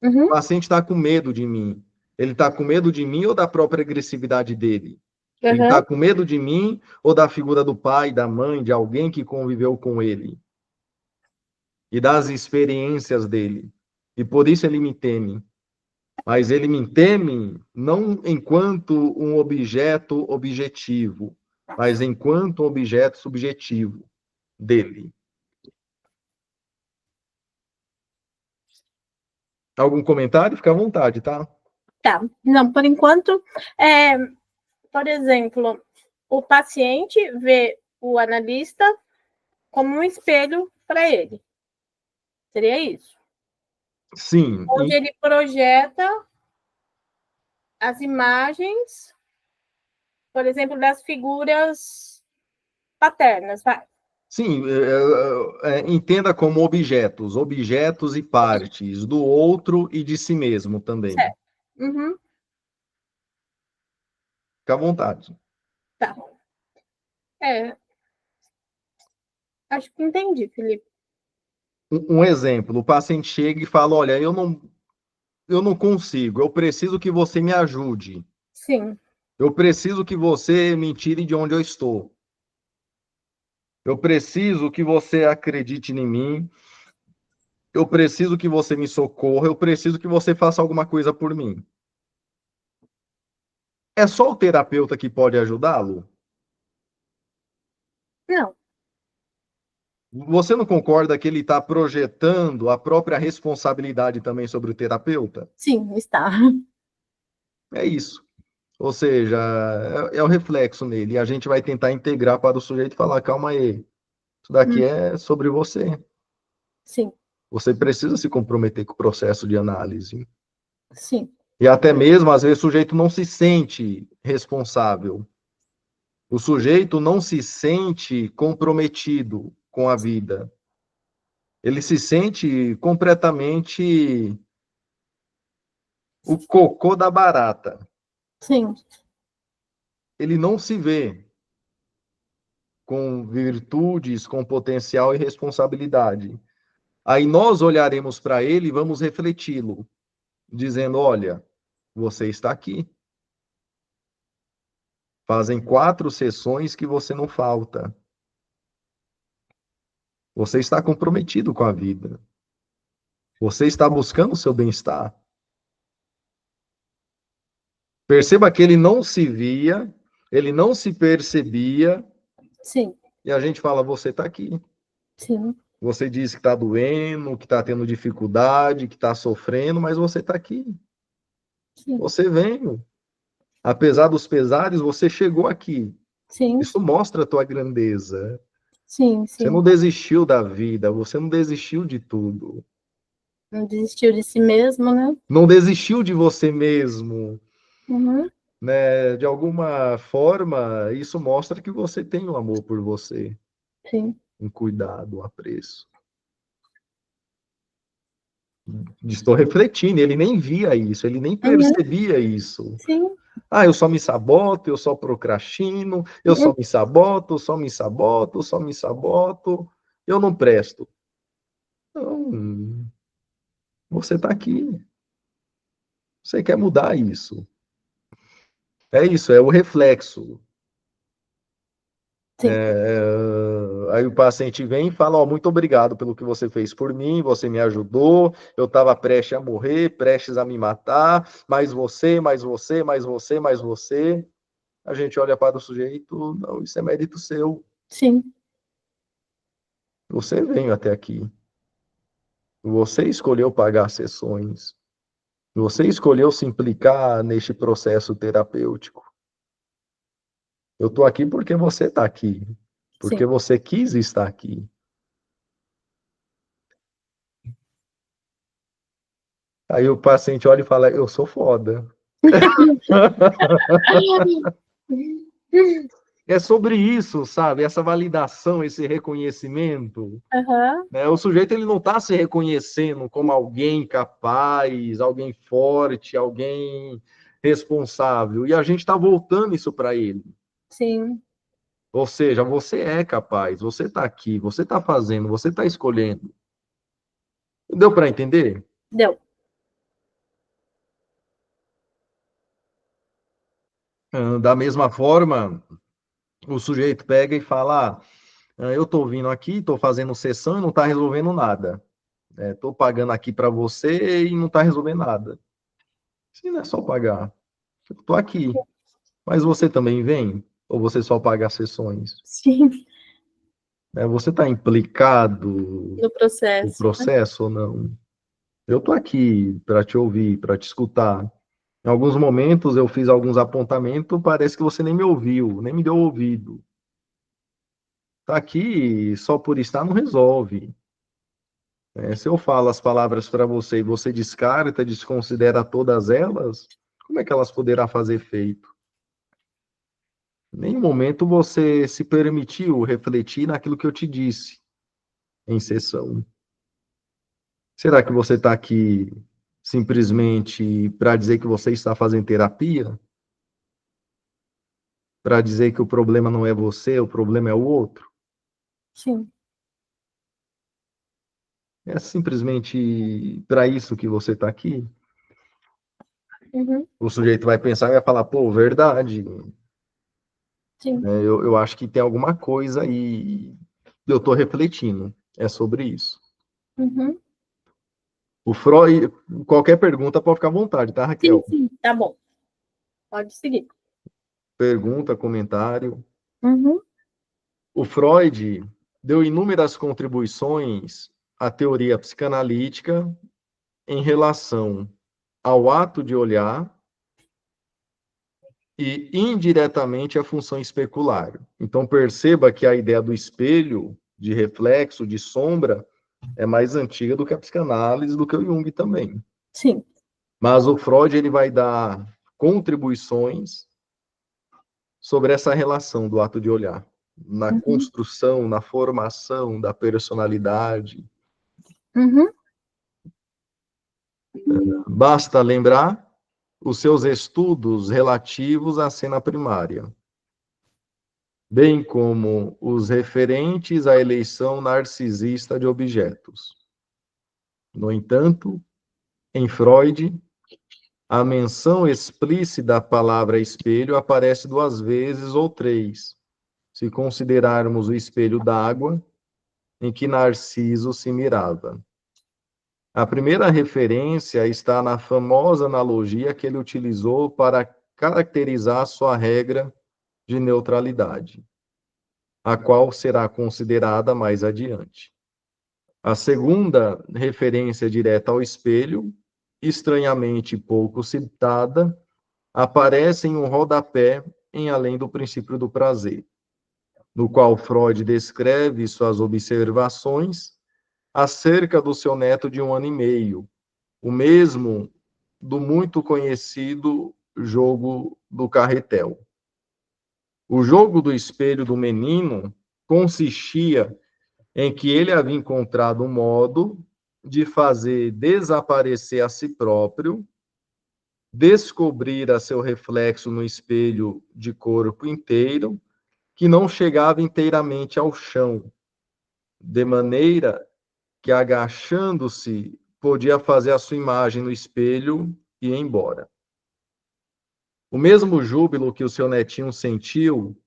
O Uhum. paciente está com medo de mim. Ele está com medo de mim ou da própria agressividade dele? Ele está Uhum. com medo de mim ou da figura do pai, da mãe, de alguém que conviveu com ele? E das experiências dele. E por isso ele me teme. Mas ele me teme não enquanto um objeto objetivo, mas enquanto um objeto subjetivo dele. Algum comentário? Fica à vontade, tá? Tá. Não, por enquanto, é, por exemplo, o paciente vê o analista como um espelho para ele. Seria isso. Sim, Onde ele projeta as imagens, por exemplo, das figuras paternas. Vai. sim, entenda como objetos, objetos e partes do outro e de si mesmo também. Certo. Uhum. Fica à vontade. Tá. É, acho que entendi, Felipe. Um exemplo, o paciente chega e fala: olha, eu não consigo, eu preciso que você me ajude. Sim. Eu preciso que você me tire de onde eu estou. Eu preciso que você acredite em mim. Eu preciso que você me socorra. Eu preciso que você faça alguma coisa por mim. É só o terapeuta que pode ajudá-lo? Não. Você não concorda que ele está projetando a própria responsabilidade também sobre o terapeuta? Sim, está. É isso. Ou seja, é o reflexo nele. E a gente vai tentar integrar para o sujeito e falar: calma aí, isso daqui é sobre você. Sim, Você precisa se comprometer com o processo de análise. sim, E até mesmo, às vezes, o sujeito não se sente responsável. O sujeito não se sente comprometido com a vida. Ele se sente completamente o cocô da barata. sim, Ele não se vê com virtudes, com potencial e responsabilidade. Aí nós olharemos para ele e vamos refleti-lo, dizendo: olha, você está aqui. Fazem 4 sessões que você não falta. Você está comprometido com a vida. Você está buscando o seu bem-estar. Perceba que ele não se via, ele não se percebia, sim, e a gente fala: você está aqui. sim, Você diz que está doendo, que está tendo dificuldade, que está sofrendo, mas você está aqui. sim, Você veio. Apesar dos pesares, você chegou aqui. sim, Isso mostra a tua grandeza. sim, Você não sim. desistiu da vida, você não desistiu de tudo. Não desistiu de si mesmo, né? Não desistiu de você mesmo, Uhum, né? De alguma forma, isso mostra que você tem um amor por você, sim. um cuidado, um apreço. Estou refletindo, ele nem via isso, ele nem Uhum, percebia isso. sim. Ah, eu só me saboto, eu só procrastino, eu só Uhum, me saboto, só me saboto, só me saboto, eu não presto. Não, você está aqui, você quer mudar isso. É isso, é o reflexo. sim, Aí o paciente vem e fala: ó, muito obrigado pelo que você fez por mim, você me ajudou, eu estava prestes a morrer, prestes a me matar, mais você, mais você, mais você, mais você. A gente olha para o sujeito: não, isso é mérito seu. sim, Você veio até aqui. Você escolheu pagar sessões. Você escolheu se implicar neste processo terapêutico. Eu estou aqui porque você está aqui. Porque sim. você quis estar aqui. Aí o paciente olha e fala: eu sou foda. É sobre isso, sabe? Essa validação, esse reconhecimento. Aham, Né? O sujeito ele não está se reconhecendo como alguém capaz, alguém forte, alguém responsável. E a gente está voltando isso para ele. sim. Ou seja, você é capaz, você está aqui, você está fazendo, você está escolhendo. Deu para entender? Deu. Da mesma forma, o sujeito pega e fala: eu estou vindo aqui, estou fazendo sessão e não está resolvendo nada. Estou pagando aqui para você e não está resolvendo nada. Se não é só pagar, eu estou aqui. Mas você também vem? Ou você só paga as sessões? Sim, Você está implicado no no processo, né? processo ou não? Eu estou aqui para te ouvir, para te escutar. Em alguns momentos eu fiz alguns apontamentos, parece que você nem me ouviu, nem me deu ouvido. Tá aqui só por estar não resolve. Se eu falo as palavras para você e você descarta, desconsidera todas elas, como é que elas poderá fazer efeito? Em nenhum momento você se permitiu refletir naquilo que eu te disse em sessão. Será que você está aqui simplesmente para dizer que você está fazendo terapia? Para dizer que o problema não é você, o problema é o outro? Sim, É simplesmente para isso que você está aqui? O sujeito vai pensar e vai falar, pô, verdade. Sim. Eu acho que tem alguma coisa aí, eu estou refletindo, é sobre isso. O Freud, qualquer pergunta pode ficar à vontade, tá, Raquel? Sim, tá bom. Pode seguir. Pergunta, comentário. O Freud deu inúmeras contribuições à teoria psicanalítica em relação ao ato de olhar e indiretamente à função especular. Então perceba que a ideia do espelho, de reflexo, de sombra, é mais antiga do que a psicanálise, do que o Jung também. Sim. Mas o Freud ele vai dar contribuições sobre essa relação do ato de olhar, na construção, na formação da personalidade. Basta lembrar os seus estudos relativos à cena primária, bem como os referentes à eleição narcisista de objetos. No entanto, em Freud, a menção explícita da palavra espelho aparece 2 vezes ou 3, se considerarmos o espelho d'água em que Narciso se mirava. A primeira referência está na famosa analogia que ele utilizou para caracterizar sua regra de neutralidade, a qual será considerada mais adiante. A segunda referência direta ao espelho, estranhamente pouco citada, aparece em um rodapé em Além do Princípio do Prazer, no qual Freud descreve suas observações acerca do seu neto de 1 ano e meio, o mesmo do muito conhecido jogo do carretel. O jogo do espelho do menino consistia em que ele havia encontrado um modo de fazer desaparecer a si próprio, descobrir a seu reflexo no espelho de corpo inteiro, que não chegava inteiramente ao chão, de maneira que, agachando-se, podia fazer a sua imagem no espelho e ir embora. O mesmo júbilo que o seu netinho sentiu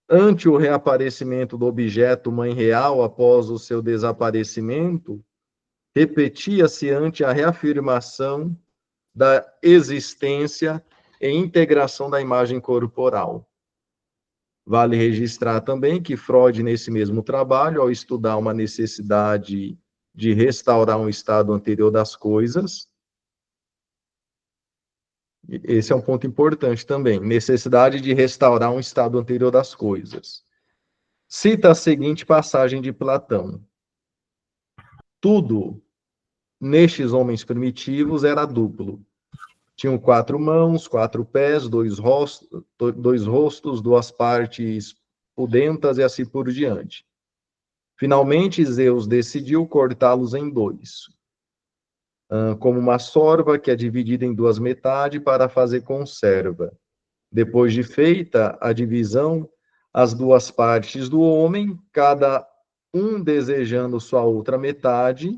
ante o reaparecimento do objeto mãe real após o seu desaparecimento, repetia-se ante a reafirmação da existência e integração da imagem corporal. Vale registrar também que Freud, nesse mesmo trabalho, ao estudar uma necessidade de restaurar um estado anterior das coisas, esse é um ponto importante também, necessidade de restaurar um estado anterior das coisas. Cita a seguinte passagem de Platão: tudo nestes homens primitivos era duplo. Tinham 4 mãos, 4 pés, 2 rostos, 2 partes pudentas e assim por diante. Finalmente, Zeus decidiu cortá-los em 2, como uma sorva que é dividida em 2 metades para fazer conserva. Depois de feita a divisão, as 2 partes do homem, cada um desejando sua outra metade,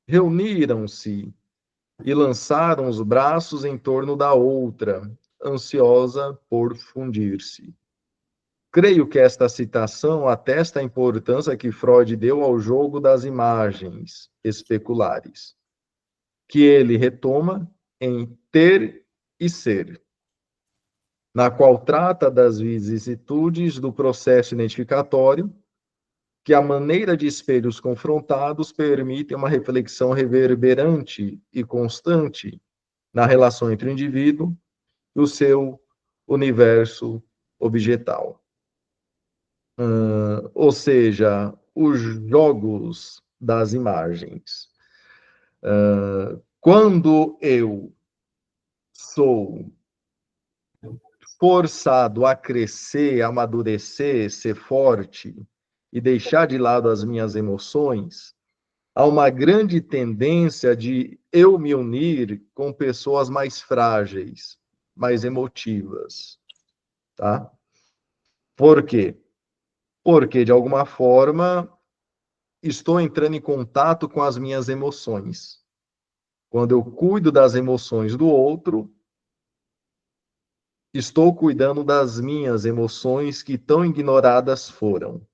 reuniram-se e lançaram os braços em torno da outra, ansiosa por fundir-se. Creio que esta citação atesta a importância que Freud deu ao jogo das imagens especulares, que ele retoma em Ter e Ser, na qual trata das vicissitudes do processo identificatório, que a maneira de espelhos confrontados permite uma reflexão reverberante e constante na relação entre o indivíduo e o seu universo objetal. Ou seja, os jogos das imagens. Quando eu sou forçado a crescer, a amadurecer, ser forte e deixar de lado as minhas emoções, há uma grande tendência de eu me unir com pessoas mais frágeis, mais emotivas, tá? Por quê? Porque, de alguma forma, estou entrando em contato com as minhas emoções. Quando eu cuido das emoções do outro, estou cuidando das minhas emoções que tão ignoradas foram.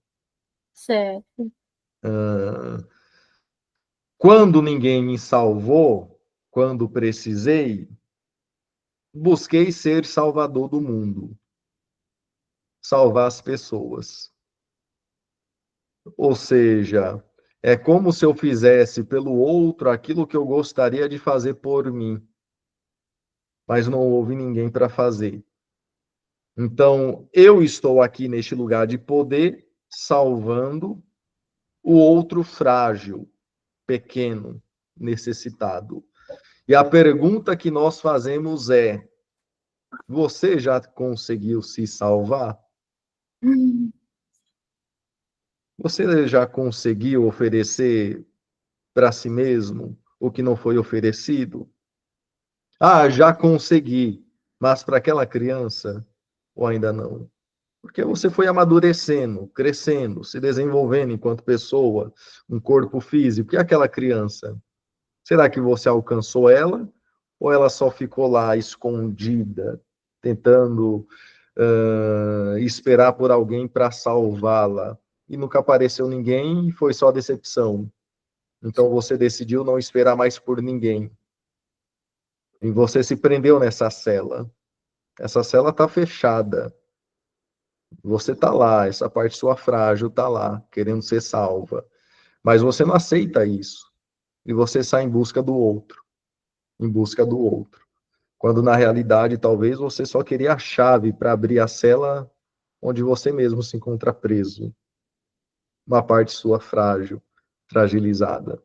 Certo. Quando ninguém me salvou, quando precisei, busquei ser salvador do mundo, salvar as pessoas. Ou seja, é como se eu fizesse pelo outro aquilo que eu gostaria de fazer por mim, mas não houve ninguém para fazer. Então, eu estou aqui neste lugar de poder, salvando o outro frágil, pequeno, necessitado. E a pergunta que nós fazemos é: você já conseguiu se salvar? Você já conseguiu oferecer para si mesmo o que não foi oferecido? Ah, já consegui, mas para aquela criança, ou ainda não? Porque você foi amadurecendo, crescendo, se desenvolvendo enquanto pessoa, um corpo físico. E aquela criança? Será que você alcançou ela? Ou ela só ficou lá escondida, tentando esperar por alguém para salvá-la? E nunca apareceu ninguém e foi só decepção. Então você decidiu não esperar mais por ninguém. E você se prendeu nessa cela. Essa cela está fechada. Você está lá, essa parte sua frágil está lá, querendo ser salva. Mas você não aceita isso. E você sai em busca do outro, em busca do outro. Quando na realidade talvez você só queria a chave para abrir a cela onde você mesmo se encontra preso. Uma parte sua frágil, fragilizada.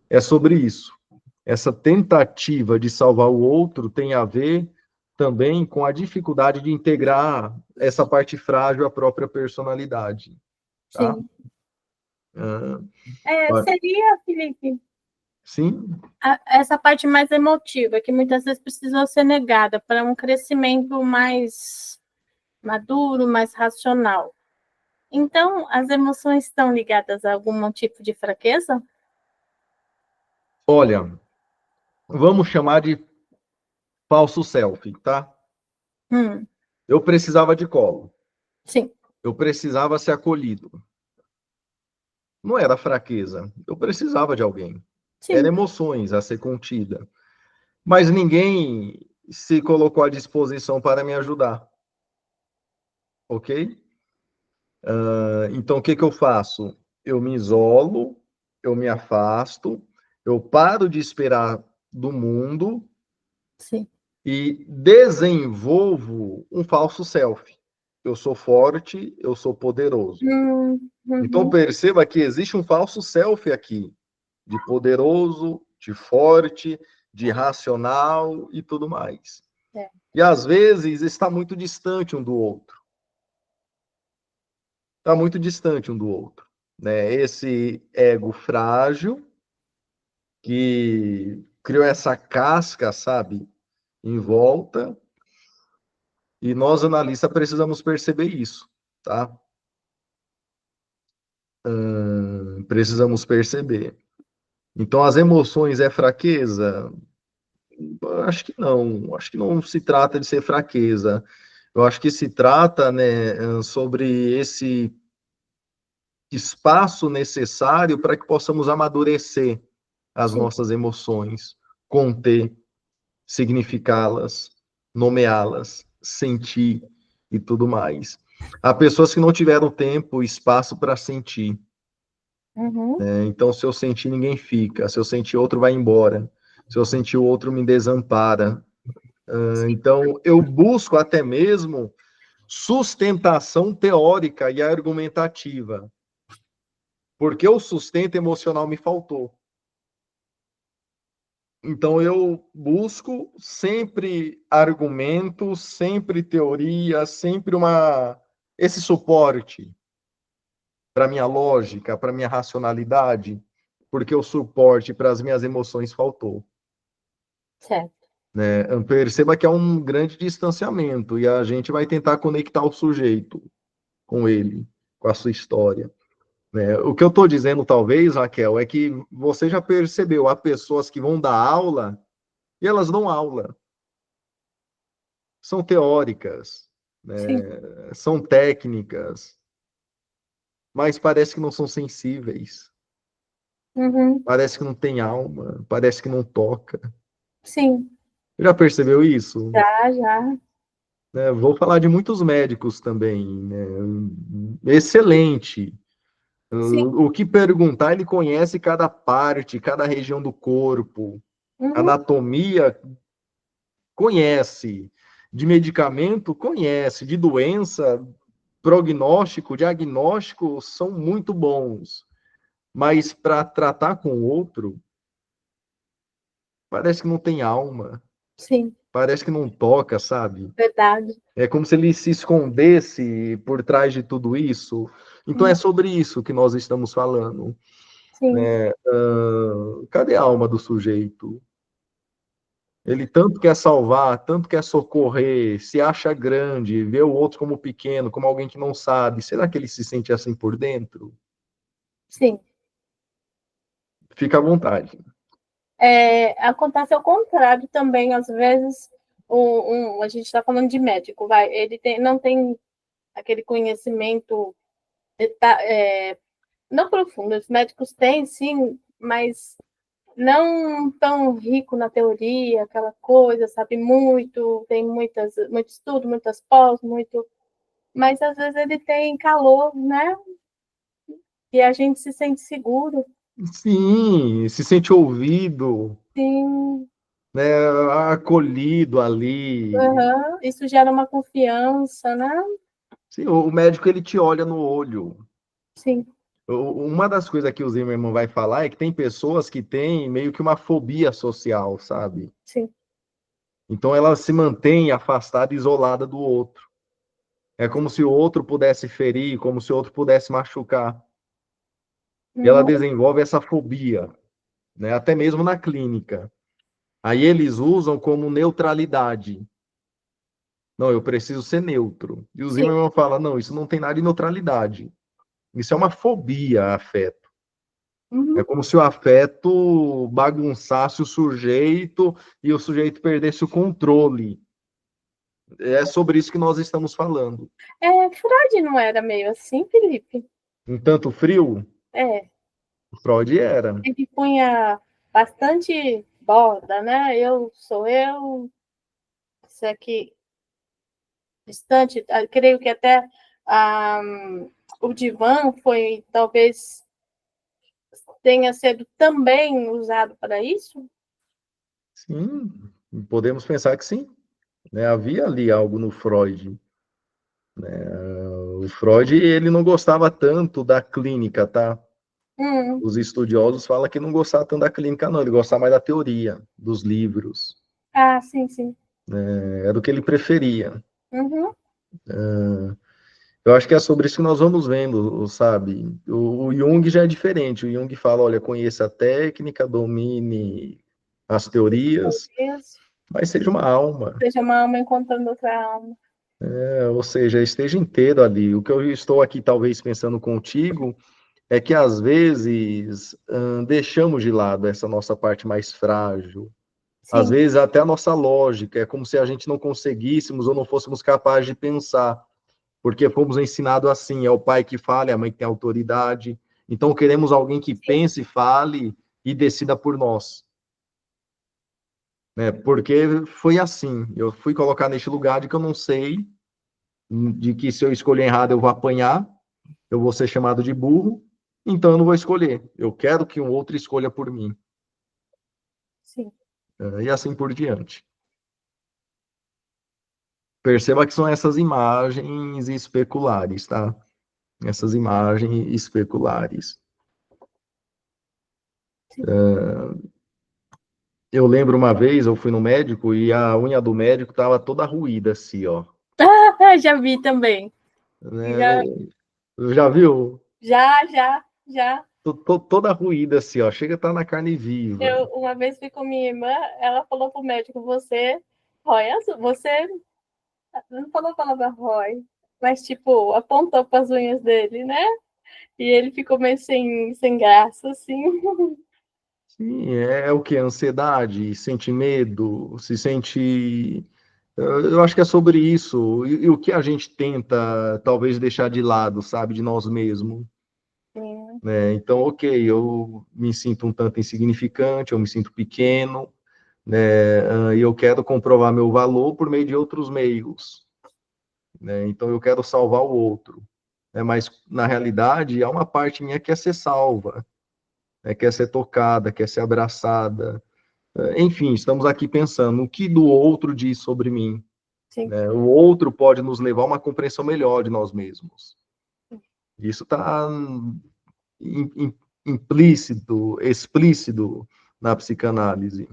É sobre isso. Essa tentativa de salvar o outro tem a ver também com a dificuldade de integrar essa parte frágil à própria personalidade, tá? Sim. Ah, Seria, Felipe, sim, essa parte mais emotiva, que muitas vezes precisa ser negada para um crescimento mais maduro, mais racional. Então, as emoções estão ligadas a algum tipo de fraqueza? olha, vamos chamar de falso self, tá? Eu precisava de colo. Sim. Eu precisava ser acolhido. Não era fraqueza. Eu precisava de alguém. Eram Sim. emoções a ser contida. Mas ninguém se colocou à disposição para me ajudar. Ok? Então, o que que eu faço? Eu me isolo, eu me afasto, eu paro de esperar do mundo Sim. e desenvolvo um falso self. Eu sou forte, eu sou poderoso. Então, Uhum. perceba que existe um falso self aqui, de poderoso, de forte, de racional e tudo mais. É. E às vezes está muito distante um do outro. Está muito distante um do outro, né? Esse ego frágil que criou essa casca, sabe, em volta, e nós analistas precisamos perceber isso, tá? Precisamos perceber. Então, as emoções é fraqueza? Acho que não se trata de ser fraqueza. Eu acho que se trata, né, sobre esse espaço necessário para que possamos amadurecer as Sim. nossas emoções, conter, significá-las, nomeá-las, sentir e tudo mais. Há pessoas que não tiveram tempo e espaço para sentir. Uhum. Então, se eu sentir, ninguém fica. Se eu sentir, outro vai embora. Se eu sentir, o outro me desampara. Então, eu busco até mesmo sustentação teórica e argumentativa, porque o sustento emocional me faltou. Então, eu busco sempre argumentos, sempre teoria, sempre esse suporte para minha lógica, para minha racionalidade, porque o suporte para as minhas emoções faltou. Certo. Né? Perceba que é um grande distanciamento e a gente vai tentar conectar o sujeito com ele, com a sua história. né? O que eu estou dizendo, talvez, Raquel, é que você já percebeu, há pessoas que vão dar aula e elas dão aula, são teóricas, né? Sim. São técnicas, mas parece que não são sensíveis, Uhum. parece que não tem alma, parece que não toca. Sim. Já percebeu isso? Já, já. Né? Vou falar de muitos médicos também, né? Excelente. Sim. O que perguntar, ele conhece cada parte, cada região do corpo, Uhum. anatomia, conhece, de medicamento, conhece, de doença, prognóstico, diagnóstico, são muito bons. Mas para tratar com o outro, parece que não tem alma, Sim. parece que não toca, sabe? Verdade. É como se ele se escondesse por trás de tudo isso. Então é Uhum. sobre isso que nós estamos falando. Sim. Né? Cadê a alma do sujeito? Ele tanto quer salvar, tanto quer socorrer, se acha grande, vê o outro como pequeno, como alguém que não sabe. Será que ele se sente assim por dentro? Sim. Fica à vontade. Acontece ao contrário também, às vezes, a gente está falando de médico, vai, não tem aquele conhecimento não profundo, os médicos têm, sim, mas não tão rico na teoria, aquela coisa, sabe, tem muito estudo, muitas pós, mas às vezes ele tem calor, né, e a gente se sente seguro, Sim, se sente ouvido, sim, né, acolhido ali. uhum. Isso gera uma confiança, né, Sim, o médico ele te olha no olho. sim, Uma das coisas que o Zimmermann vai falar é que tem pessoas que têm meio que uma fobia social, sabe? sim, Então ela se mantém afastada, isolada do outro. É como se o outro pudesse ferir, como se o outro pudesse machucar. E ela uhum. desenvolve essa fobia, né? Até mesmo na clínica. Aí eles usam como neutralidade. Não, eu preciso ser neutro. E o Sim, Zimmermann fala, não, isso não tem nada de neutralidade. Isso é uma fobia a afeto. É uhum. como se o afeto bagunçasse o sujeito e o sujeito perdesse o controle. É sobre isso que nós estamos falando. Freud não era meio assim, Felipe? Um tanto frio, É, Freud era. ele punha bastante borda, né? Eu sou eu, isso aqui distante. Creio que até ah, o divã foi, talvez, tenha sido também usado para isso. Sim, podemos pensar que sim. Né? Havia ali algo no Freud. O Freud, ele não gostava tanto da clínica, tá? Hum. Os estudiosos falam que não gostava tanto da clínica, não. Ele gostava mais da teoria, dos livros. Ah, sim, sim. Era o que ele preferia. Uhum. Eu acho que é sobre isso que nós vamos vendo, sabe? O Jung já é diferente. O Jung fala, olha, conheça a técnica, domine as teorias, Talvez mas seja uma alma. seja uma alma encontrando outra alma. Ou seja, esteja inteiro ali. O que eu estou aqui talvez pensando contigo é que às vezes deixamos de lado essa nossa parte mais frágil. Às Sim, vezes até a nossa lógica, é como se a gente não conseguíssemos ou não fôssemos capazes de pensar, porque fomos ensinados assim, é o pai que fala, é a mãe que tem autoridade. Então queremos alguém que sim, pense, fale e decida por nós. Né? Porque foi assim, eu fui colocar neste lugar de que eu não sei, de que se eu escolher errado eu vou apanhar, eu vou ser chamado de burro, então eu não vou escolher. Eu quero que um outro escolha por mim. sim. E assim por diante. Perceba que são essas imagens especulares, tá? Essas imagens especulares. Eu lembro uma vez, eu fui no médico e a unha do médico estava toda ruída, assim, ó. Ah, já vi também. Já, Né? Já viu? já. Toda ruída, assim, ó. Chega a estar na carne viva. Eu uma vez fui com minha irmã, ela falou pro médico, você não falou a palavra Roy, mas tipo, apontou para as unhas dele, né? E ele ficou meio sem graça, assim. Sim, é o que? Ansiedade, sente medo, se sente. Eu acho que é sobre isso. E o que a gente tenta, talvez, deixar de lado, sabe, de nós mesmos. Sim, Né? Então, ok, eu me sinto um tanto insignificante, eu me sinto pequeno, né? E eu quero comprovar meu valor por meio de outros meios. Né? Então, eu quero salvar o outro. Né? Mas, na realidade, há uma parte minha que quer ser salva, né? Quer ser tocada, quer ser abraçada. Enfim, estamos aqui pensando o que do outro diz sobre mim. sim. Né? O outro pode nos levar a uma compreensão melhor de nós mesmos. Isso está implícito, explícito na psicanálise.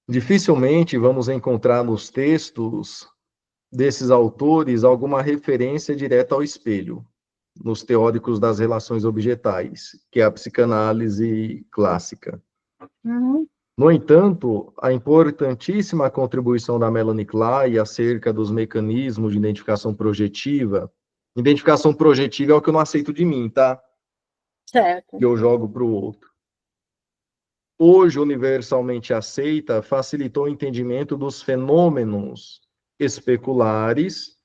Dificilmente vamos encontrar nos textos desses autores alguma referência direta ao espelho, nos teóricos das relações objetais, que é a psicanálise clássica. Uhum. No entanto, a importantíssima contribuição da Melanie Klein acerca dos mecanismos de identificação projetiva é o que eu não aceito de mim, tá? Certo. Que eu jogo para o outro. Hoje universalmente aceita, facilitou o entendimento dos fenômenos especulares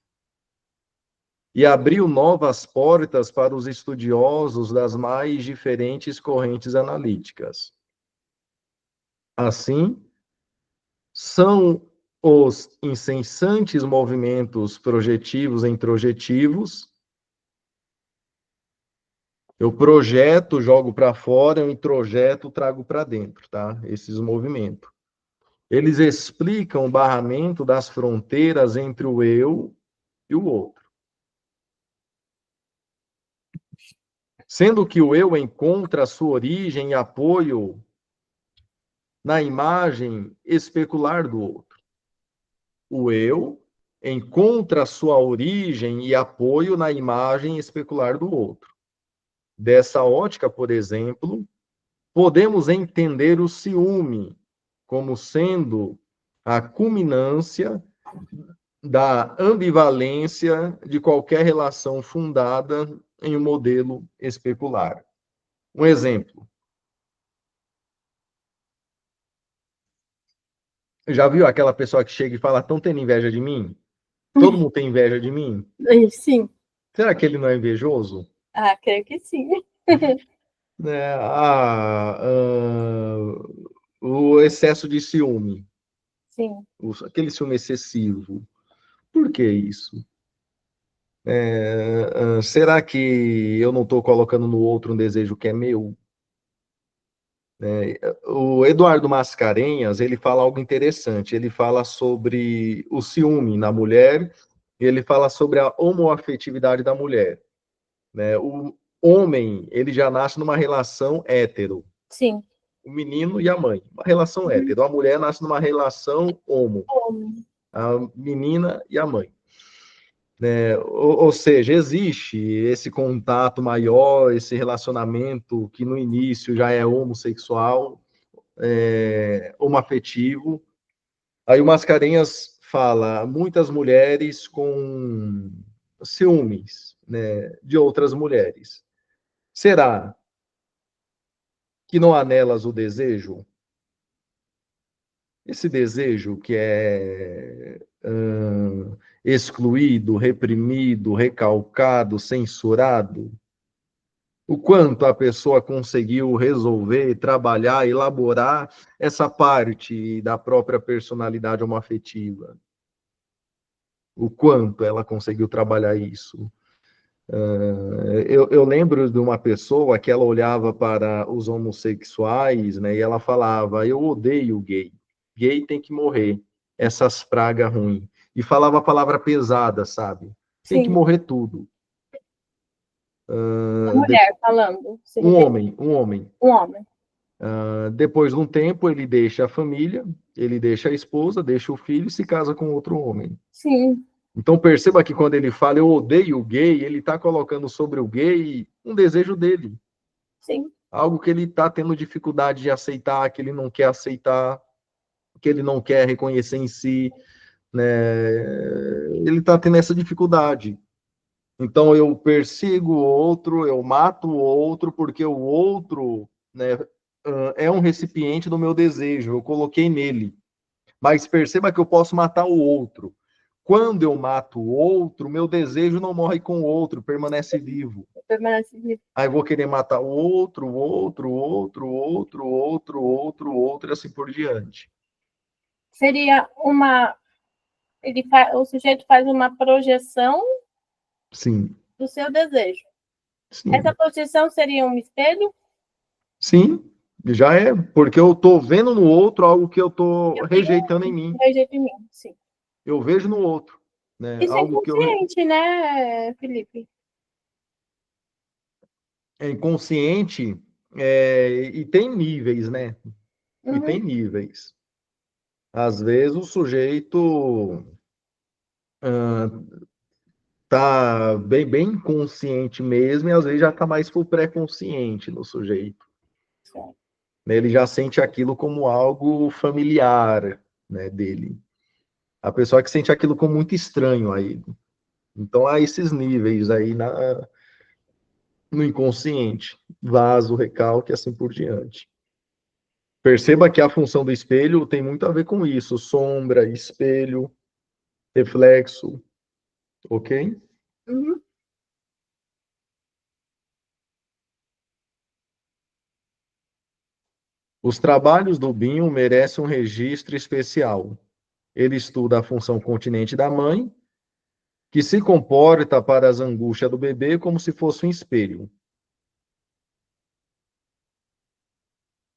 e abriu novas portas para os estudiosos das mais diferentes correntes analíticas. Assim, são os incessantes movimentos projetivos e introjetivos. Eu projeto, jogo para fora, eu introjeto, trago para dentro, tá? Esses movimentos. Eles explicam o barramento das fronteiras entre o eu e o outro. Sendo que o eu encontra sua origem e apoio na imagem especular do outro. O eu encontra sua origem e apoio na imagem especular do outro. Dessa ótica, por exemplo, podemos entender o ciúme como sendo a culminância da ambivalência de qualquer relação fundada em um modelo especular. Um exemplo. Já viu aquela pessoa que chega e fala, estão tendo inveja de mim? Todo mundo tem inveja de mim? Sim. Será que ele não é invejoso? Ah, creio que sim. O excesso de ciúme, Sim. aquele ciúme excessivo. Por que isso? Será que eu não estou colocando no outro um desejo que é meu? O Eduardo Mascarenhas, ele fala algo interessante. Ele fala sobre o ciúme na mulher e ele fala sobre a homoafetividade da mulher. Né? O homem, ele já nasce numa relação hétero. Sim. O menino e a mãe, uma relação hétero. A mulher nasce numa relação homo. A menina e a mãe. Ou seja, existe esse contato maior, esse relacionamento que no início já é homossexual, homoafetivo. Aí o Mascarenhas fala, muitas mulheres com ciúmes, né, de outras mulheres. Será que não há nelas o desejo? Esse desejo que é excluído, reprimido, recalcado, censurado, o quanto a pessoa conseguiu resolver, trabalhar, elaborar essa parte da própria personalidade homoafetiva. O quanto ela conseguiu trabalhar isso. Eu lembro de uma pessoa que ela olhava para os homossexuais, né, e ela falava, eu odeio gay. Gay tem que morrer. Essas pragas ruins. E falava a palavra pesada, sabe? Tem que Sim. morrer tudo. Mulher falando. Um homem. Um homem. Depois de um tempo, ele deixa a família, ele deixa a esposa, deixa o filho e se casa com outro homem. Sim. Então perceba que quando ele fala eu odeio o gay, ele está colocando sobre o gay um desejo dele. Sim. Algo que ele está tendo dificuldade de aceitar, que ele não quer aceitar. que ele não quer reconhecer em si, né? Ele está tendo essa dificuldade. Então, eu persigo o outro, eu mato o outro, porque o outro, né, é um recipiente do meu desejo, eu coloquei nele. Mas perceba que eu posso matar o outro. Quando eu mato o outro, meu desejo não morre com o outro, permanece vivo. Permanece vivo. Aí eu vou querer matar o outro, e assim por diante. Seria uma... o sujeito faz uma projeção Sim. do seu desejo. Sim. Essa projeção seria um espelho? Sim, já é, porque eu estou vendo no outro algo que eu estou rejeitando em mim. Rejeito em mim, sim. Eu vejo no outro, né? Isso é Algo que eu inconsciente, né, Felipe? é inconsciente, e tem níveis, né? E tem níveis. Às vezes o sujeito tá bem inconsciente mesmo, e às vezes já está mais pro pré-consciente no sujeito. Certo. Ele já sente aquilo como algo familiar, né, dele. A pessoa que sente aquilo como muito estranho a ele. Então há esses níveis aí no inconsciente, vaso, recalque, assim por diante. Perceba que a função do espelho tem muito a ver com isso, sombra, espelho, reflexo, ok? Uhum. Os trabalhos do Binho merecem um registro especial. Ele estuda a função continente da mãe, que se comporta para as angústias do bebê como se fosse um espelho.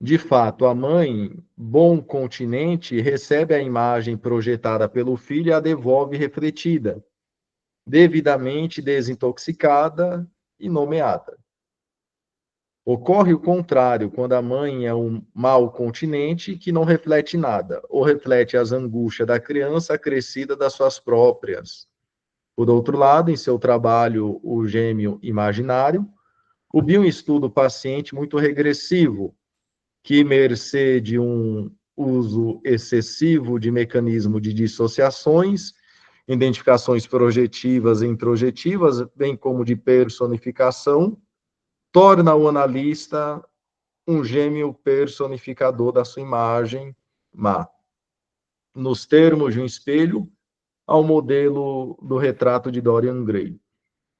De fato, a mãe, bom continente, recebe a imagem projetada pelo filho e a devolve refletida, devidamente desintoxicada e nomeada. Ocorre o contrário, quando a mãe é um mau continente que não reflete nada, ou reflete as angústias da criança acrescida das suas próprias. Por outro lado, em seu trabalho O Gêmeo Imaginário, o Bion estuda o paciente muito regressivo, que, mercê de um uso excessivo de mecanismo de dissociações, identificações projetivas e introjetivas, bem como de personificação, torna o analista um gêmeo personificador da sua imagem má. Nos termos de um espelho, ao modelo do retrato de Dorian Gray.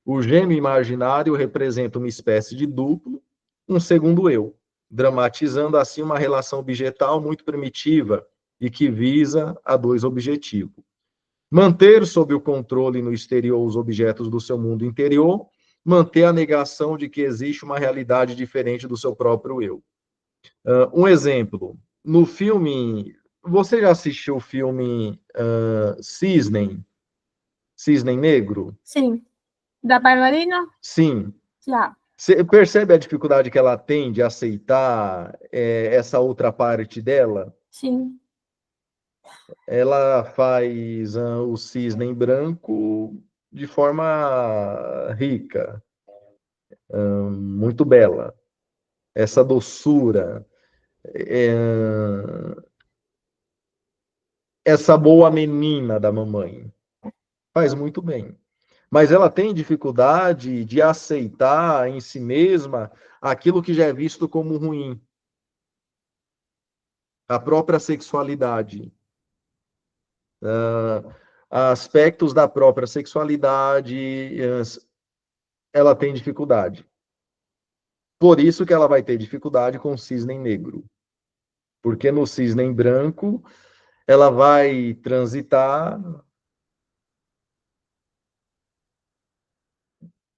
O gêmeo imaginário representa uma espécie de duplo, um segundo eu, dramatizando assim uma relação objetal muito primitiva e que visa a dois objetivos: manter sob o controle no exterior os objetos do seu mundo interior, manter a negação de que existe uma realidade diferente do seu próprio eu. Um exemplo, no filme, você já assistiu o filme Cisne Negro? Sim. Da bailarina? Sim. Já. Você percebe a dificuldade que ela tem de aceitar essa outra parte dela? Sim. Ela faz o cisne branco de forma rica, muito bela. Essa doçura, é, essa boa menina da mamãe, faz muito bem. Mas ela tem dificuldade de aceitar em si mesma aquilo que já é visto como ruim, a própria sexualidade. Aspectos da própria sexualidade, ela tem dificuldade. Por isso que ela vai ter dificuldade com o cisne negro. Porque no cisne branco, ela vai transitar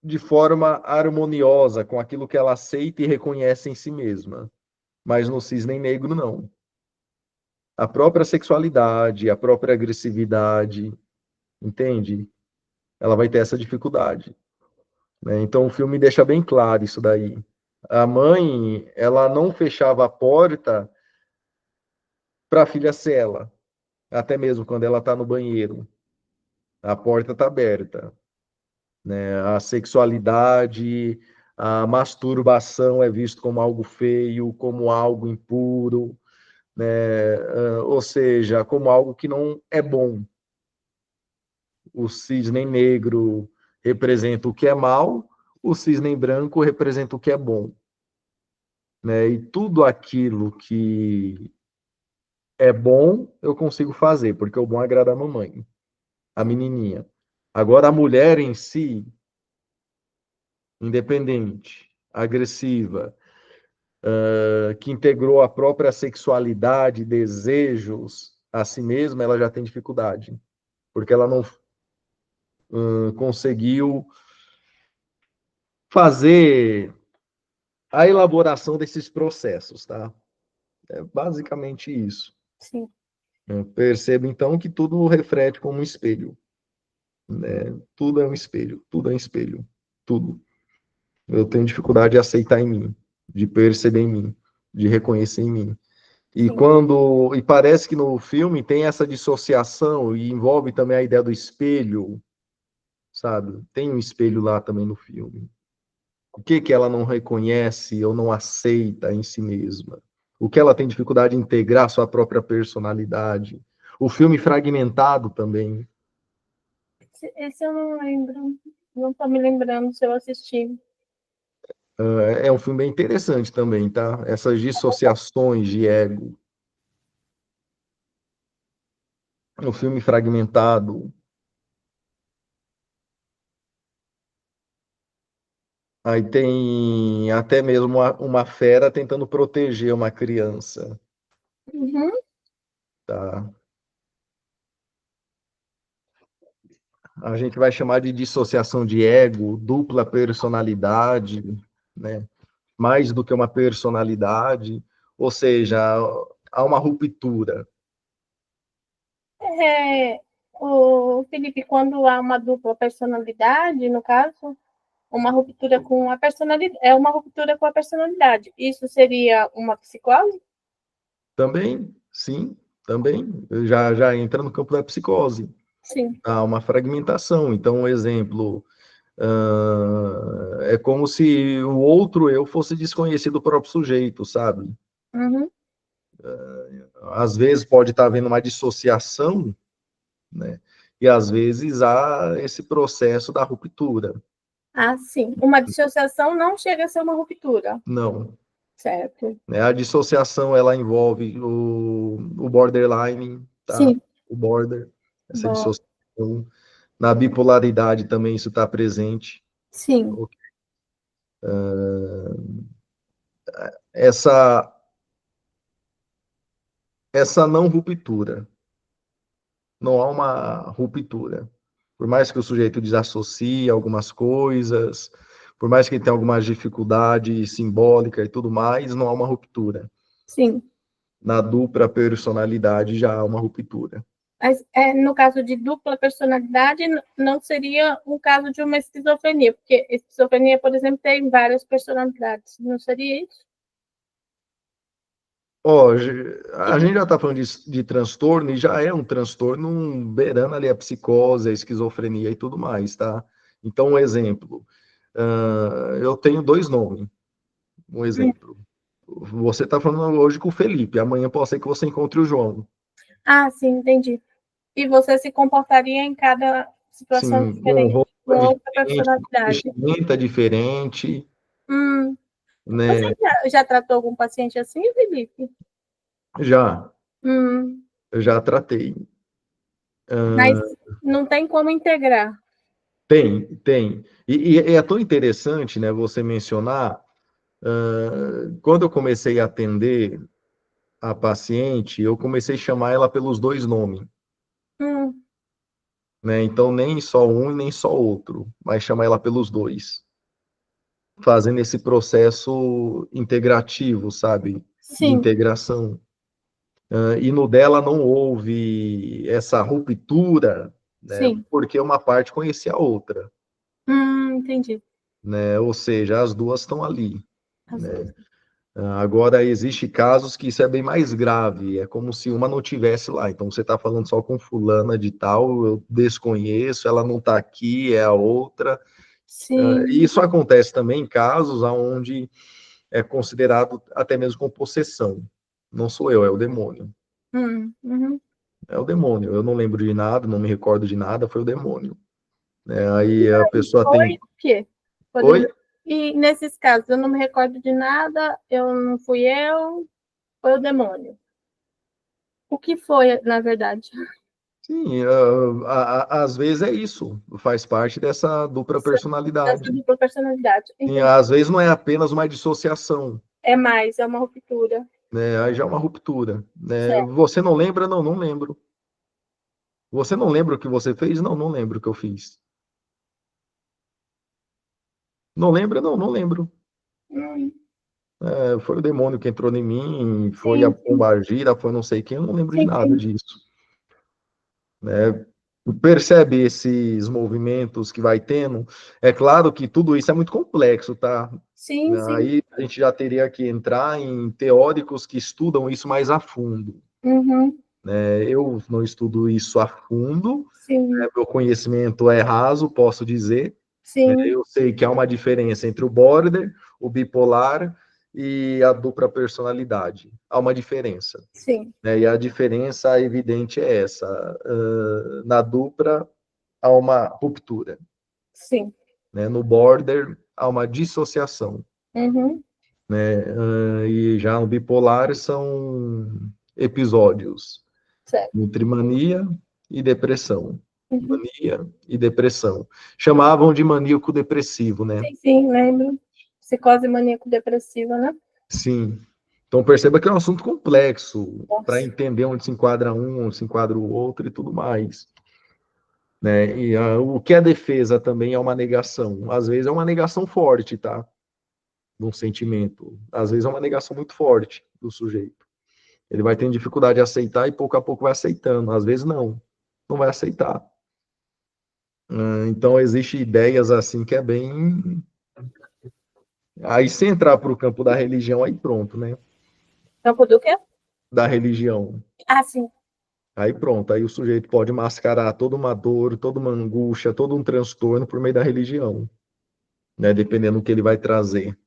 de forma harmoniosa com aquilo que ela aceita e reconhece em si mesma. Mas no cisne negro, não. A própria sexualidade, a própria agressividade, entende? Ela vai ter essa dificuldade. Né? Então, o filme deixa bem claro isso daí. A mãe, ela não fechava a porta para a filha ser ela, até mesmo quando ela está no banheiro. A porta está aberta. Né? A sexualidade, a masturbação é visto como algo feio, como algo impuro. né? Ou seja, como algo que não é bom. O cisne negro representa o que é mal, o cisne branco representa o que é bom, né? E tudo aquilo que é bom eu consigo fazer, porque o bom agrada a mamãe, a menininha. Agora a mulher em si, independente, agressiva, que integrou a própria sexualidade, desejos a si mesma, ela já tem dificuldade, porque ela não conseguiu fazer a elaboração desses processos, tá? É basicamente isso. Sim. Eu percebo, então, que tudo reflete como um espelho, né? Tudo é um espelho, tudo é um espelho, tudo. Eu tenho dificuldade de aceitar em mim, de perceber em mim, de reconhecer em mim. Sim. E parece que no filme tem essa dissociação e envolve também a ideia do espelho, sabe? Tem um espelho lá também no filme. O que que ela não reconhece ou não aceita em si mesma? O que ela tem dificuldade de integrar sua própria personalidade? O filme fragmentado também. Esse eu não lembro. Não estou me lembrando se eu assisti. É um filme bem interessante também, tá? Essas dissociações de ego. O filme fragmentado. Aí tem até mesmo uma fera tentando proteger uma criança, Uhum. tá? A gente vai chamar de dissociação de ego, dupla personalidade, né? Mais do que uma personalidade, ou seja, há uma ruptura. É, o Felipe, quando há uma dupla personalidade, no caso, uma ruptura com a personalidade, é uma ruptura com a personalidade. Isso seria uma psicose? Também, sim, também, já entra no campo da psicose. Sim. Há uma fragmentação. Então, um exemplo, é como se o outro eu fosse desconhecido do próprio sujeito, sabe? Uhum. Às vezes pode estar havendo uma dissociação, né? E às vezes há esse processo da ruptura. Ah, sim. Uma dissociação não chega a ser uma ruptura. Não, Certo. né? A dissociação ela envolve o borderline, tá? Sim. O border, essa Bom, dissociação. Na bipolaridade também isso está presente. sim. Essa, essa não ruptura. Não há uma ruptura. Por mais que o sujeito desassocie algumas coisas, por mais que ele tenha alguma dificuldade simbólica e tudo mais, não há uma ruptura. Sim. Na dupla personalidade já há uma ruptura. Mas, no caso de dupla personalidade, não seria um caso de uma esquizofrenia, porque esquizofrenia, por exemplo, tem várias personalidades. Não seria isso? Ó, a gente já está falando de transtorno e já é um transtorno beirando ali a psicose, a esquizofrenia e tudo mais, tá? Então, um exemplo. Eu tenho dois nomes. Um exemplo. Você está falando hoje com o Felipe, amanhã pode ser que você encontre o João. Ah, sim, entendi. E você se comportaria em cada situação Sim, com diferente, com roupa outra diferente, com personalidade. vestimenta diferente, Hum. Você né? já tratou algum paciente assim, Felipe? Já, Hum. eu já tratei. Mas não tem como integrar. Tem. E é tão interessante, né, você mencionar, quando eu comecei a atender a paciente, eu comecei a chamar ela pelos dois nomes, Hum. né? Então, nem só um e nem só outro, mas chamar ela pelos dois, fazendo esse processo integrativo, sabe? De Sim, integração. E no dela não houve essa ruptura, né? sim. Porque uma parte conhecia a outra, Entendi. né? Ou seja, as duas estão ali, As né? duas. Agora, existe casos que isso é bem mais grave, é como se uma não tivesse lá. Então, você está falando só com fulana de tal, eu desconheço, ela não está aqui, é a outra. E Sim, isso acontece também em casos onde é considerado até mesmo como possessão. Não sou eu, é o demônio. Uhum. É o demônio. Eu não lembro de nada, não me recordo de nada, foi o demônio. Aí a pessoa Foi tem. o quê? Oi? E nesses casos, eu não me recordo de nada, eu não fui eu, foi o demônio. O que foi, na verdade? Sim, às vezes é isso, faz parte dessa dupla Dessa personalidade. dupla personalidade. E Entendi. às vezes não é apenas uma dissociação, É uma ruptura. né? Aí já é uma ruptura, né? Certo. Você não lembra? Não, não lembro. Você não lembra o que você fez? Não, não lembro o que eu fiz. Não lembra? Não, não lembro. Hum, Foi o demônio que entrou em mim, foi a sim, sim, pombagira, foi não sei quem, eu não lembro de sim, nada sim. disso, né? Percebe esses movimentos que vai tendo? É claro que tudo isso é muito complexo, tá? Sim, sim. Aí a gente já teria que entrar em teóricos que estudam isso mais a fundo. Uhum, Eu não estudo isso a fundo, sim, meu conhecimento é raso, posso dizer. sim, Eu sei que há uma diferença entre o border, o bipolar e a dupla personalidade. Há uma diferença. sim, E a diferença evidente é essa. Na dupla, há uma ruptura. sim. No border, há uma dissociação. Uhum, E já no bipolar, são episódios certo. entre mania e depressão. Uhum. Mania e depressão. Chamavam de maníaco depressivo, né? Sim, sim, lembro. Psicose maníaco-depressiva, né? Sim. Então perceba que é um assunto complexo para Nossa. entender onde se enquadra um, onde se enquadra o outro e tudo mais. E o que é defesa também é uma negação. Às vezes é uma negação forte, tá? De um sentimento. Às vezes é uma negação muito forte do sujeito. Ele vai tendo dificuldade de aceitar e pouco a pouco vai aceitando. Às vezes não, não vai aceitar. Então existe ideias assim que é bem. Aí se entrar para o campo da religião, aí pronto, né? Campo do quê? Da religião. Ah, sim. Aí pronto, aí o sujeito pode mascarar toda uma dor, toda uma angústia, todo um transtorno por meio da religião, né? Dependendo do que ele vai trazer.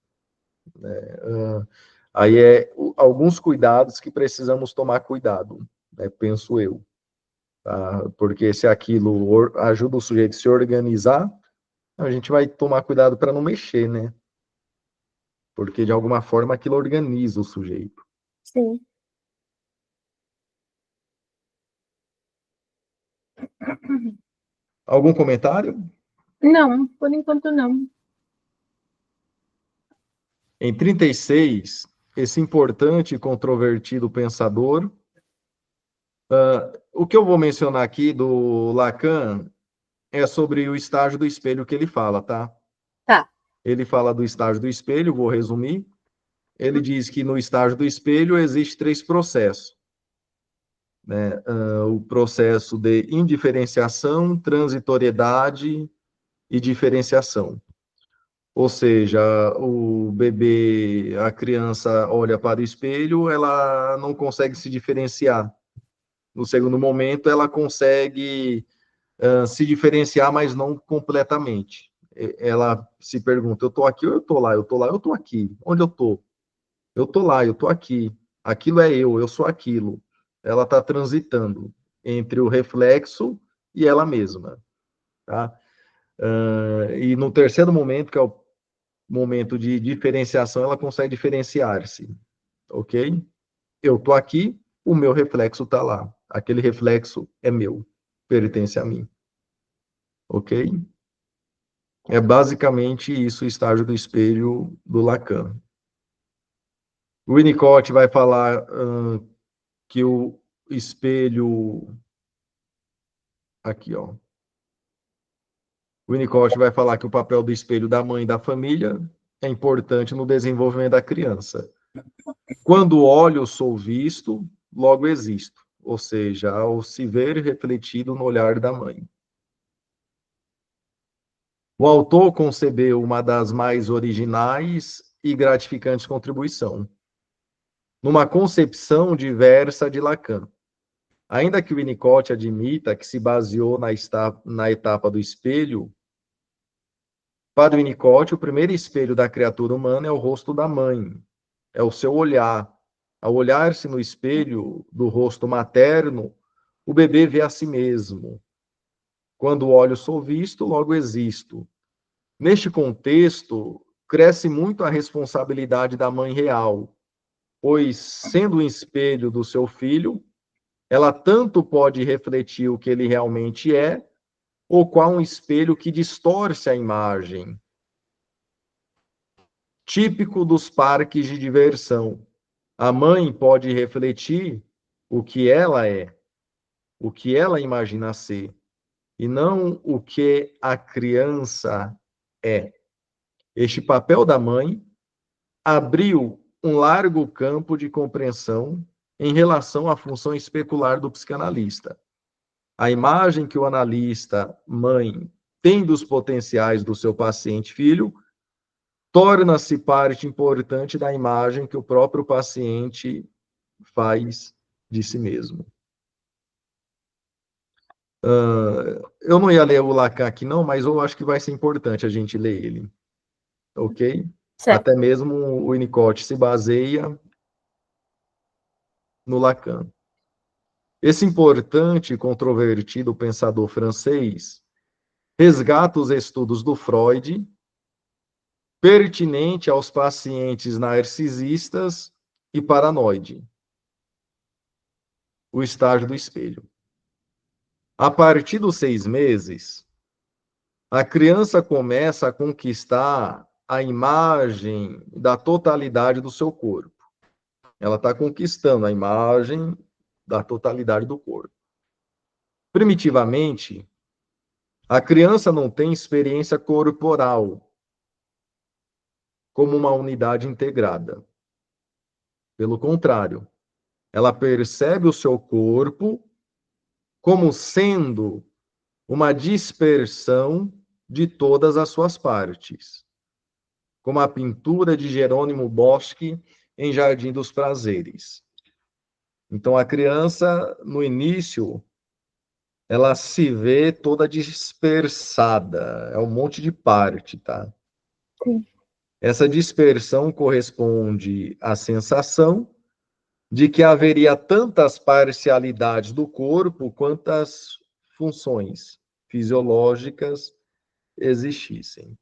Aí alguns cuidados que precisamos tomar cuidado, né? Penso eu. Tá? Porque se aquilo ajuda o sujeito a se organizar, a gente vai tomar cuidado para não mexer, né? Porque de alguma forma aquilo organiza o sujeito. Sim. Algum comentário? Não, por enquanto não. Em 36, esse importante e controvertido pensador, o que eu vou mencionar aqui do Lacan é sobre o estágio do espelho que ele fala, tá? Tá. Ele fala do estágio do espelho, vou resumir. Ele diz que no estágio do espelho existe três processos, né? O processo de indiferenciação, transitoriedade e diferenciação. Ou seja, o bebê, a criança olha para o espelho, ela não consegue se diferenciar. No segundo momento, ela consegue se diferenciar, mas não completamente. Ela se pergunta: eu estou aqui ou eu estou lá? Eu estou lá, eu estou aqui. Onde eu estou? Eu estou lá, eu estou aqui. Aquilo é eu sou aquilo. Ela está transitando entre o reflexo e ela mesma. Tá? E no terceiro momento, que é o momento de diferenciação, ela consegue diferenciar-se. Ok? Eu estou aqui, o meu reflexo está lá. Aquele reflexo é meu, pertence a mim. Ok? É basicamente isso o estágio do espelho do Lacan. O Winnicott vai falar que o espelho. Aqui, ó. O Winnicott vai falar que o papel do espelho da mãe e da família é importante no desenvolvimento da criança. Quando olho, sou visto, logo existo. Ou seja, ao se ver refletido no olhar da mãe. O autor concebeu uma das mais originais e gratificantes contribuições, numa concepção diversa de Lacan. Ainda que o Winnicott admita que se baseou na etapa do espelho, para o Winnicott, o primeiro espelho da criatura humana é o rosto da mãe, é o seu olhar, Ao olhar-se no espelho do rosto materno, o bebê vê a si mesmo. Quando olho sou visto, logo existo. Neste contexto, cresce muito a responsabilidade da mãe real, pois, sendo um espelho do seu filho, ela tanto pode refletir o que ele realmente é, ou qual um espelho que distorce a imagem. Típico dos parques de diversão. A mãe pode refletir o que ela é, o que ela imagina ser, e não o que a criança é. Este papel da mãe abriu um largo campo de compreensão em relação à função especular do psicanalista. A imagem que o analista, mãe, tem dos potenciais do seu paciente filho torna-se parte importante da imagem que o próprio paciente faz de si mesmo. Eu não ia ler o Lacan aqui, não, mas eu acho que vai ser importante a gente ler ele. Ok? Certo. Até mesmo o Winnicott se baseia no Lacan. Esse importante e controvertido pensador francês resgata os estudos do Freud, pertinente aos pacientes narcisistas e paranoide. O estágio do espelho. A partir dos 6 meses, a criança começa a conquistar a imagem da totalidade do seu corpo. Ela está conquistando a imagem da totalidade do corpo. Primitivamente, a criança não tem experiência corporal como uma unidade integrada. Pelo contrário, ela percebe o seu corpo como sendo uma dispersão de todas as suas partes, como a pintura de Jerônimo Boschi em Jardim dos Prazeres. Então, a criança, no início, ela se vê toda dispersada, é um monte de parte, tá? Sim. Essa dispersão corresponde à sensação de que haveria tantas parcialidades do corpo quantas funções fisiológicas existissem.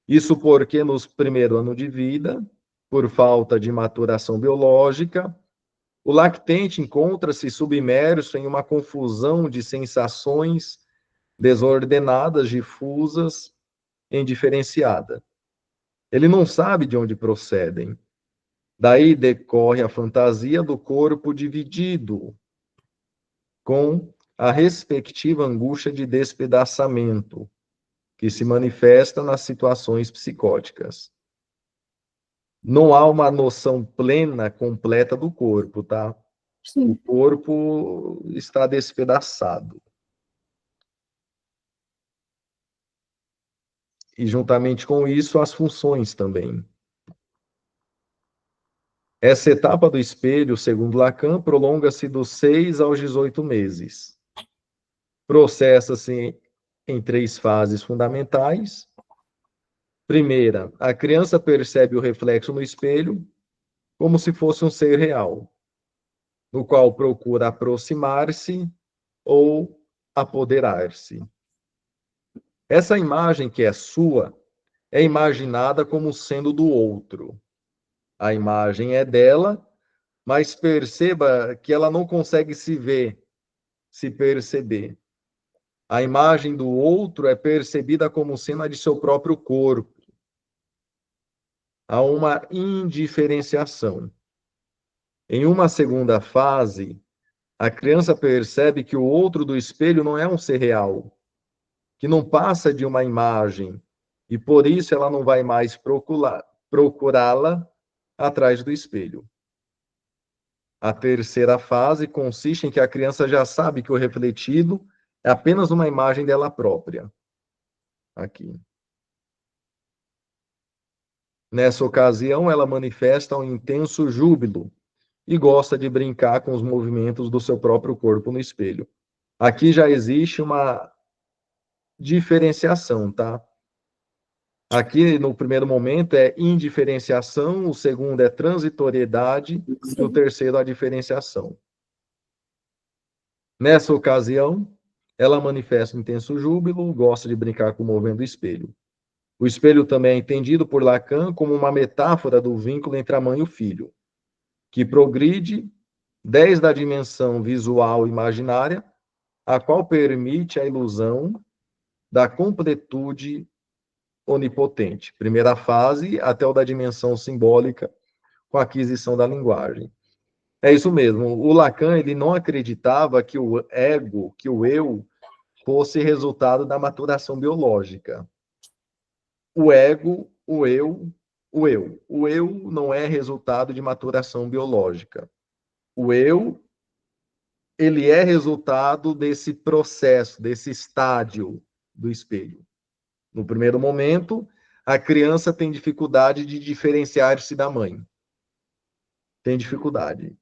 Isso porque nos primeiros anos de vida, por falta de maturação biológica, o lactente encontra-se submerso em uma confusão de sensações desordenadas, difusas, indiferenciada. Ele não sabe de onde procedem. Daí decorre a fantasia do corpo dividido, com a respectiva angústia de despedaçamento, que se manifesta nas situações psicóticas. Não há uma noção plena, completa do corpo, tá? Sim. O corpo está despedaçado. E, juntamente com isso, as funções também. Essa etapa do espelho, segundo Lacan, prolonga-se dos 6 aos 18 meses. Processa-se em 3 fases fundamentais. Primeira, a criança percebe o reflexo no espelho como se fosse um ser real, no qual procura aproximar-se ou apoderar-se. Essa imagem que é sua é imaginada como sendo do outro. A imagem é dela, mas perceba que ela não consegue se ver, se perceber. A imagem do outro é percebida como sendo a de seu próprio corpo. Há uma indiferenciação. Em uma segunda fase, a criança percebe que o outro do espelho não é um ser real, que não passa de uma imagem, e por isso ela não vai mais procurá-la atrás do espelho. A terceira fase consiste em que a criança já sabe que o refletido é apenas uma imagem dela própria. Aqui. Nessa ocasião, ela manifesta um intenso júbilo e gosta de brincar com os movimentos do seu próprio corpo no espelho. Aqui já existe uma diferenciação, tá? Aqui, no primeiro momento, é indiferenciação, o segundo é transitoriedade, e o terceiro, a diferenciação. Nessa ocasião, ela manifesta intenso júbilo, gosta de brincar com o movendo espelho. O espelho também é entendido por Lacan como uma metáfora do vínculo entre a mãe e o filho, que progride desde a dimensão visual imaginária, a qual permite a ilusão da completude onipotente. Primeira fase, até o da dimensão simbólica, com a aquisição da linguagem. É isso mesmo. O Lacan, ele não acreditava que o ego, que o eu, fosse resultado da maturação biológica. O ego, o eu, o eu. O eu não é resultado de maturação biológica. O eu, ele é resultado desse processo, desse estágio do espelho. No primeiro momento, a criança tem dificuldade de diferenciar-se da mãe. Tem dificuldade.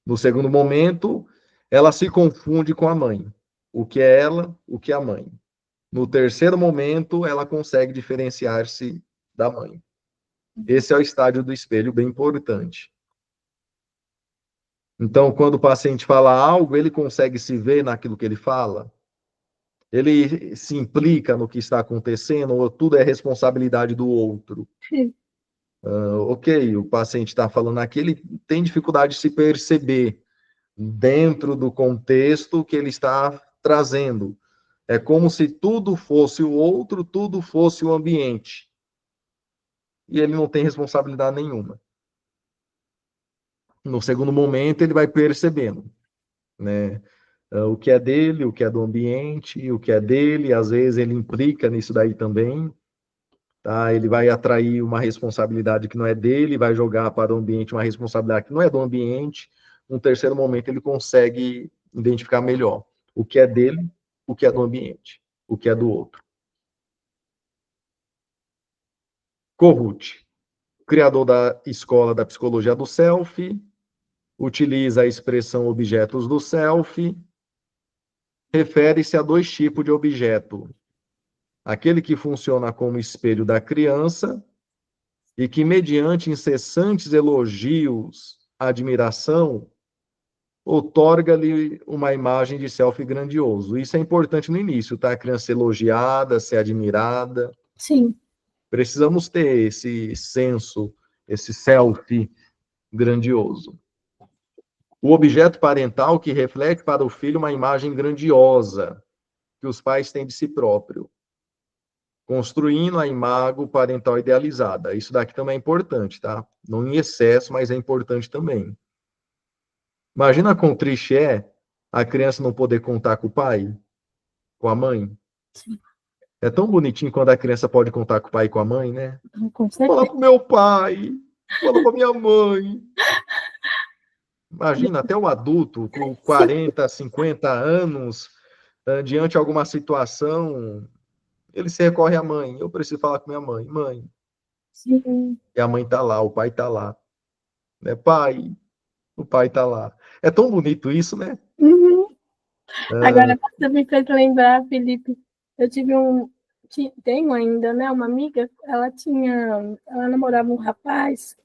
No segundo momento, ela se confunde com a mãe. O que é ela, o que é a mãe. No terceiro momento, ela consegue diferenciar-se da mãe. Esse é o estágio do espelho bem importante. Então, quando o paciente fala algo, ele consegue se ver naquilo que ele fala? Ele se implica no que está acontecendo ou tudo é responsabilidade do outro? Sim. Ok, o paciente está falando aqui, ele tem dificuldade de se perceber dentro do contexto que ele está trazendo. É como se tudo fosse o outro, tudo fosse o ambiente. E ele não tem responsabilidade nenhuma. No segundo momento, ele vai percebendo, né? O que é dele, o que é do ambiente, o que é dele, às vezes ele implica nisso daí também, tá? Ele vai atrair uma responsabilidade que não é dele, vai jogar para o ambiente uma responsabilidade que não é do ambiente. No terceiro momento, ele consegue identificar melhor o que é dele, o que é do ambiente, o que é do outro. Kohut, criador da escola da psicologia do self, utiliza a expressão objetos do self, refere-se a dois tipos de objeto. Aquele que funciona como espelho da criança e que, mediante incessantes elogios, admiração, outorga-lhe uma imagem de self grandioso. Isso é importante no início, tá? A criança ser elogiada, ser admirada. Sim. Precisamos ter esse senso, esse self grandioso. O objeto parental que reflete para o filho uma imagem grandiosa que os pais têm de si próprio, construindo a imagem parental idealizada. Isso daqui também é importante, tá? Não em excesso, mas é importante também. Imagina quão triste é a criança não poder contar com o pai, com a mãe. Sim. É tão bonitinho quando a criança pode contar com o pai e com a mãe, né? Com Fala certeza. pro meu pai, fala pra minha mãe. Imagina, até o adulto com 40, 50 anos, diante de alguma situação, ele se recorre à mãe. Eu preciso falar com minha mãe. Mãe. Sim. E a mãe tá lá, o pai tá lá. Né? Pai, o pai tá lá. É tão bonito isso, né? Uhum. Agora você me fez lembrar, Felipe, eu tenho ainda, né, uma amiga, ela namorava um rapaz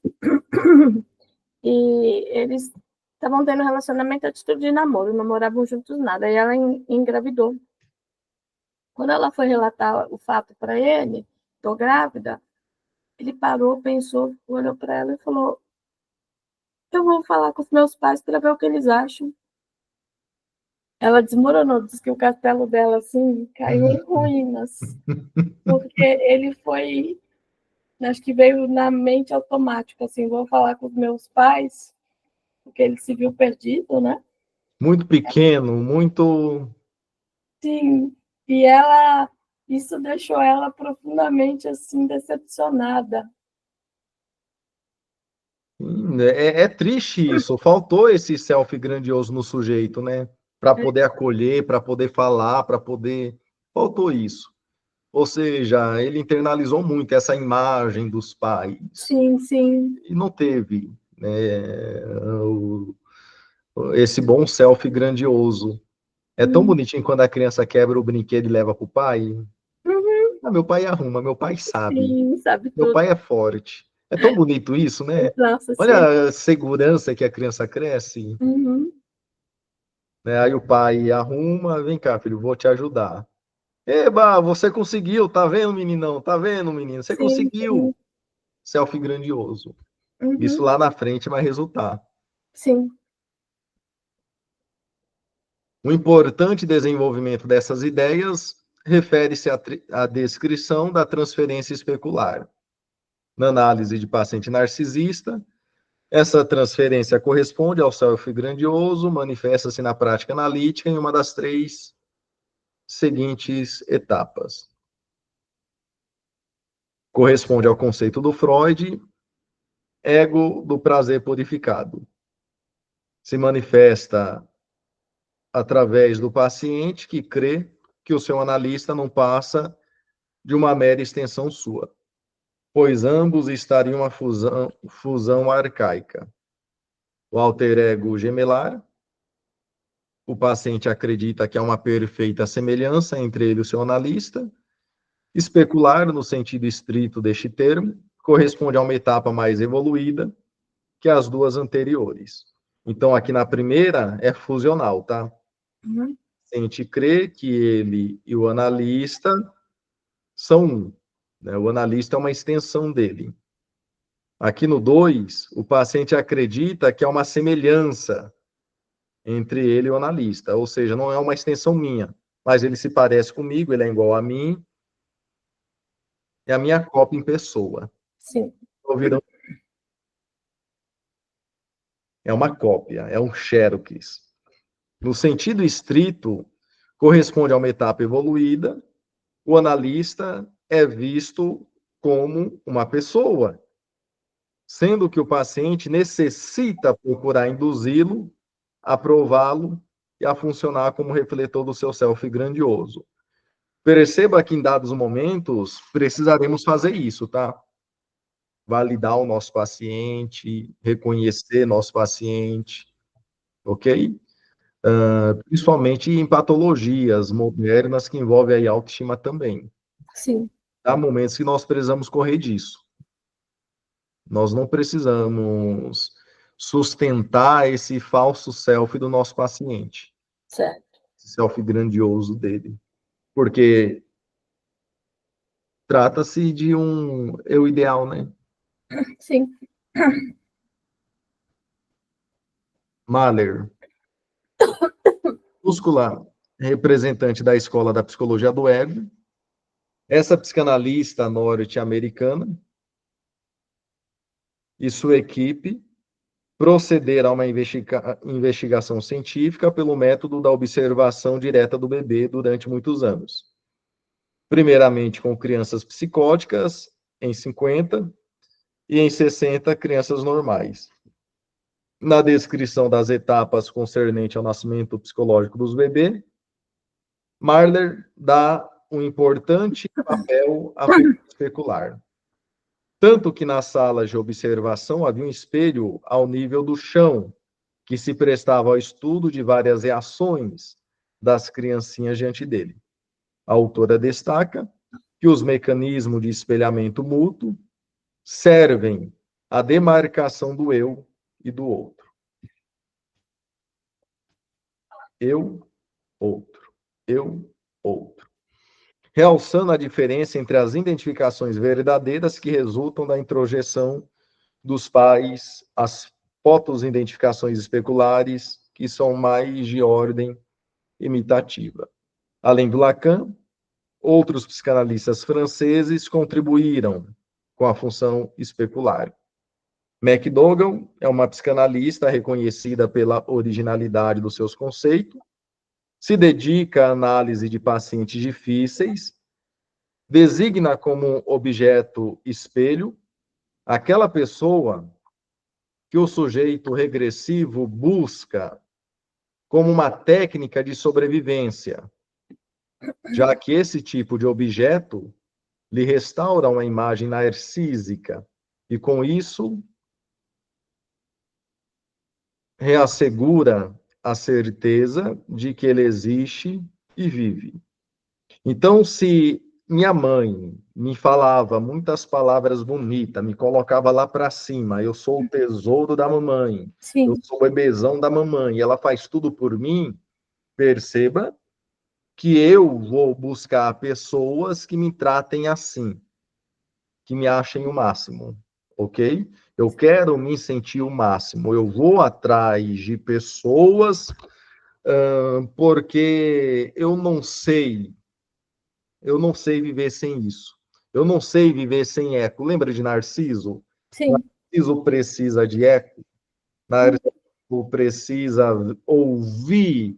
e eles estavam tendo relacionamento a título de namoro, não moravam juntos nada, e ela engravidou. Quando ela foi relatar o fato para ele, tô grávida, ele parou, pensou, olhou para ela e falou: eu vou falar com os meus pais para ver o que eles acham. Ela desmoronou, disse que o castelo dela assim caiu em ruínas, porque ele foi, acho que veio na mente automática, assim, vou falar com os meus pais, porque ele se viu perdido, né? Muito pequeno, muito. Sim, isso deixou ela profundamente assim decepcionada. É triste isso. Faltou esse self grandioso no sujeito, né? Para poder acolher, para poder falar, para poder. Faltou isso. Ou seja, ele internalizou muito essa imagem dos pais. Sim, sim. E não teve, né, esse bom self grandioso. É tão bonitinho quando a criança quebra o brinquedo e leva para o pai. Uhum. Ah, meu pai arruma, meu pai sabe. Sim, sabe Meu tudo. pai é forte. É tão bonito isso, né? Nossa, sim. Olha a segurança que a criança cresce, Uhum. né? Aí o pai arruma, vem cá, filho, vou te ajudar. Eba, você conseguiu, tá vendo, meninão? Tá vendo, menino? Você Sim, conseguiu. sim. Selfie grandioso. Isso Uhum. lá na frente vai resultar. Sim, O importante desenvolvimento dessas ideias refere-se à descrição da transferência especular. Na análise de paciente narcisista, essa transferência corresponde ao self grandioso, manifesta-se na prática analítica em uma das três seguintes etapas. Corresponde ao conceito do Freud, ego do prazer purificado. Se manifesta através do paciente que crê que o seu analista não passa de uma mera extensão sua, pois ambos estariam em uma fusão arcaica. O alter ego gemelar, o paciente acredita que há uma perfeita semelhança entre ele e o seu analista. Especular, no sentido estrito deste termo, corresponde a uma etapa mais evoluída que as duas anteriores. Então, aqui na primeira é fusional, tá? uhum. A gente crê que ele e o analista são um, né? O analista é uma extensão dele. Aqui no 2, o paciente acredita que há uma semelhança entre ele e o analista, ou seja, não é uma extensão minha, mas ele se parece comigo, ele é igual a mim, é a minha cópia em pessoa. Sim, Ouviram? É uma cópia, é um xerox. No sentido estrito, corresponde a uma etapa evoluída, o analista é visto como uma pessoa, sendo que o paciente necessita procurar induzi-lo, aprová-lo e a funcionar como refletor do seu self grandioso. Perceba que em dados momentos precisaremos fazer isso, tá? Validar o nosso paciente, reconhecer nosso paciente, ok? Principalmente em patologias modernas que envolvem a autoestima também. sim, Há momentos que nós precisamos correr disso. Nós não precisamos sustentar esse falso self do nosso paciente, certo. esse self grandioso dele, porque trata-se de um eu ideal, né? Sim, Mahler, muscular, representante da escola da psicologia do ego, essa psicanalista norte-americana e sua equipe procederam a uma investigação científica pelo método da observação direta do bebê durante muitos anos. Primeiramente com crianças psicóticas, em 50, e em 60, crianças normais. Na descrição das etapas concernente ao nascimento psicológico dos bebês, Marler dá um importante papel à figura especular. Tanto que nas salas de observação havia um espelho ao nível do chão, que se prestava ao estudo de várias reações das criancinhas diante dele. A autora destaca que os mecanismos de espelhamento mútuo servem à demarcação do eu e do outro. Eu, outro. Eu, outro. Realçando a diferença entre as identificações verdadeiras que resultam da introjeção dos pais, as fotoidentificações especulares, que são mais de ordem imitativa. Além do Lacan, outros psicanalistas franceses contribuíram com a função especular. McDougall é uma psicanalista reconhecida pela originalidade dos seus conceitos, se dedica à análise de pacientes difíceis, designa como objeto espelho aquela pessoa que o sujeito regressivo busca como uma técnica de sobrevivência, já que esse tipo de objeto lhe restaura uma imagem narcísica e, com isso, reassegura a certeza de que ele existe e vive. Então, se minha mãe me falava muitas palavras bonitas, me colocava lá para cima. Eu sou o tesouro da mamãe. Eu Sim, sou o bebezão da mamãe. E ela faz tudo por mim. Perceba que eu vou buscar pessoas que me tratem assim, que me achem o máximo, ok? Eu quero me sentir o máximo. Eu vou atrás de pessoas porque eu não sei viver sem isso. Eu não sei viver sem eco. Lembra de Narciso? sim. Narciso precisa de eco. Narciso precisa ouvir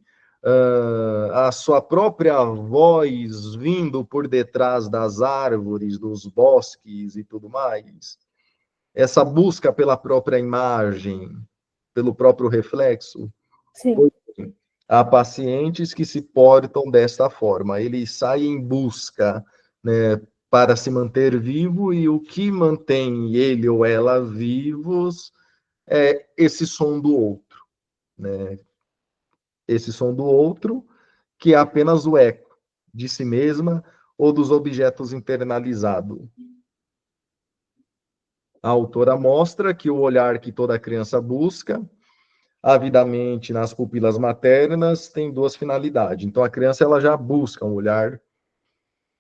a sua própria voz vindo por detrás das árvores, dos bosques e tudo mais. Essa busca pela própria imagem, pelo próprio reflexo. Sim. Há pacientes que se portam desta forma, eles saem em busca, né, para se manter vivo, e o que mantém ele ou ela vivos é esse som do outro, né? Esse som do outro, que é apenas o eco de si mesma ou dos objetos internalizados. A autora mostra que o olhar que toda criança busca avidamente nas pupilas maternas tem duas finalidades. Então, a criança ela já busca um olhar,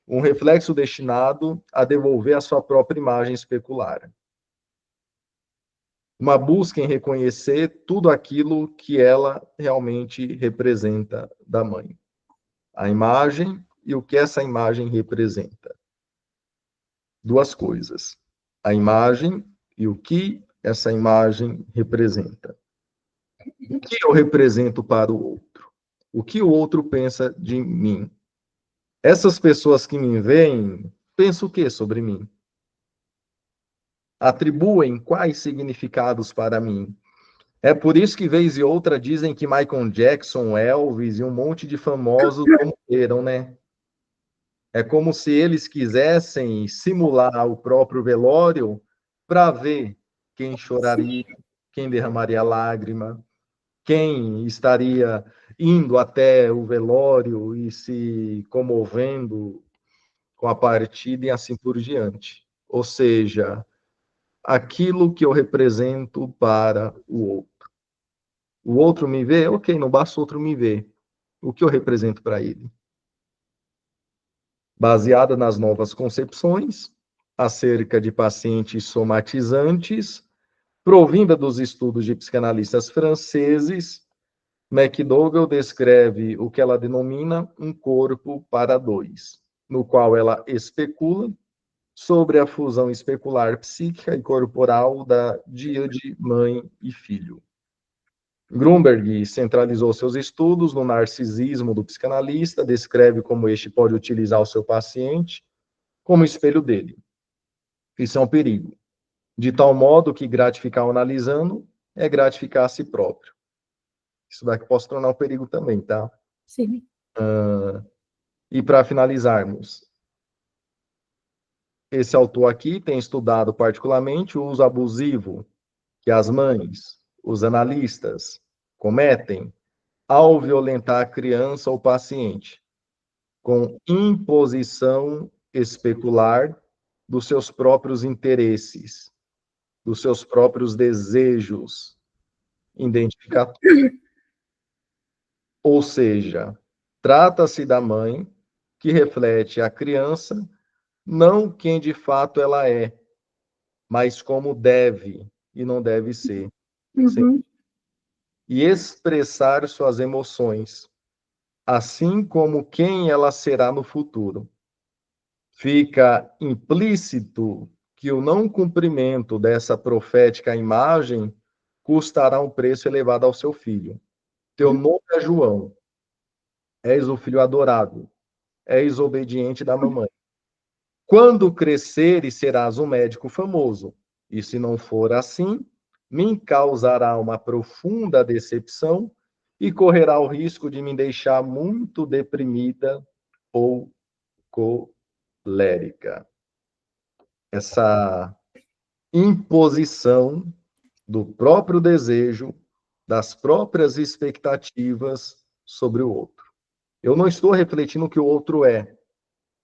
um reflexo destinado a devolver a sua própria imagem especular. Uma busca em reconhecer tudo aquilo que ela realmente representa da mãe. A imagem e o que essa imagem representa. Duas coisas. A imagem e o que essa imagem representa. O que eu represento para o outro? O que o outro pensa de mim? Essas pessoas que me veem, pensam o que sobre mim? Atribuem quais significados para mim? É por isso que, vez e outra, dizem que Michael Jackson, Elvis e um monte de famosos não morreram, né? É como se eles quisessem simular o próprio velório para ver quem choraria, quem derramaria lágrima, quem estaria indo até o velório e se comovendo com a partida e assim por diante. Ou seja, aquilo que eu represento para o outro. O outro me vê, ok, não basta o outro me ver. O que eu represento para ele? Baseada nas novas concepções acerca de pacientes somatizantes, provinda dos estudos de psicanalistas franceses, McDougall descreve o que ela denomina um corpo para dois, no qual ela especula sobre a fusão especular psíquica e corporal da díade mãe e filho. Grunberg centralizou seus estudos no narcisismo do psicanalista, descreve como este pode utilizar o seu paciente como espelho dele. Isso é um perigo. De tal modo que gratificar o analisando é gratificar a si próprio. Isso daqui pode se tornar um perigo também, tá? Sim. E para finalizarmos, esse autor aqui tem estudado particularmente o uso abusivo que as mães, os analistas, cometem ao violentar a criança ou paciente, com imposição especular dos seus próprios interesses, dos seus próprios desejos identificatórios. Ou seja, trata-se da mãe que reflete a criança não quem de fato ela é, mas como deve e não deve ser. Uhum. E expressar suas emoções, assim como quem ela será no futuro. Fica implícito que o não cumprimento dessa profética imagem custará um preço elevado ao seu filho. Teu nome é João, és o filho adorado, és obediente da mamãe. Quando cresceres, serás um médico famoso, e se não for assim, me causará uma profunda decepção e correrá o risco de me deixar muito deprimida ou colérica. Essa imposição do próprio desejo, das próprias expectativas sobre o outro. Eu não estou refletindo o que o outro é.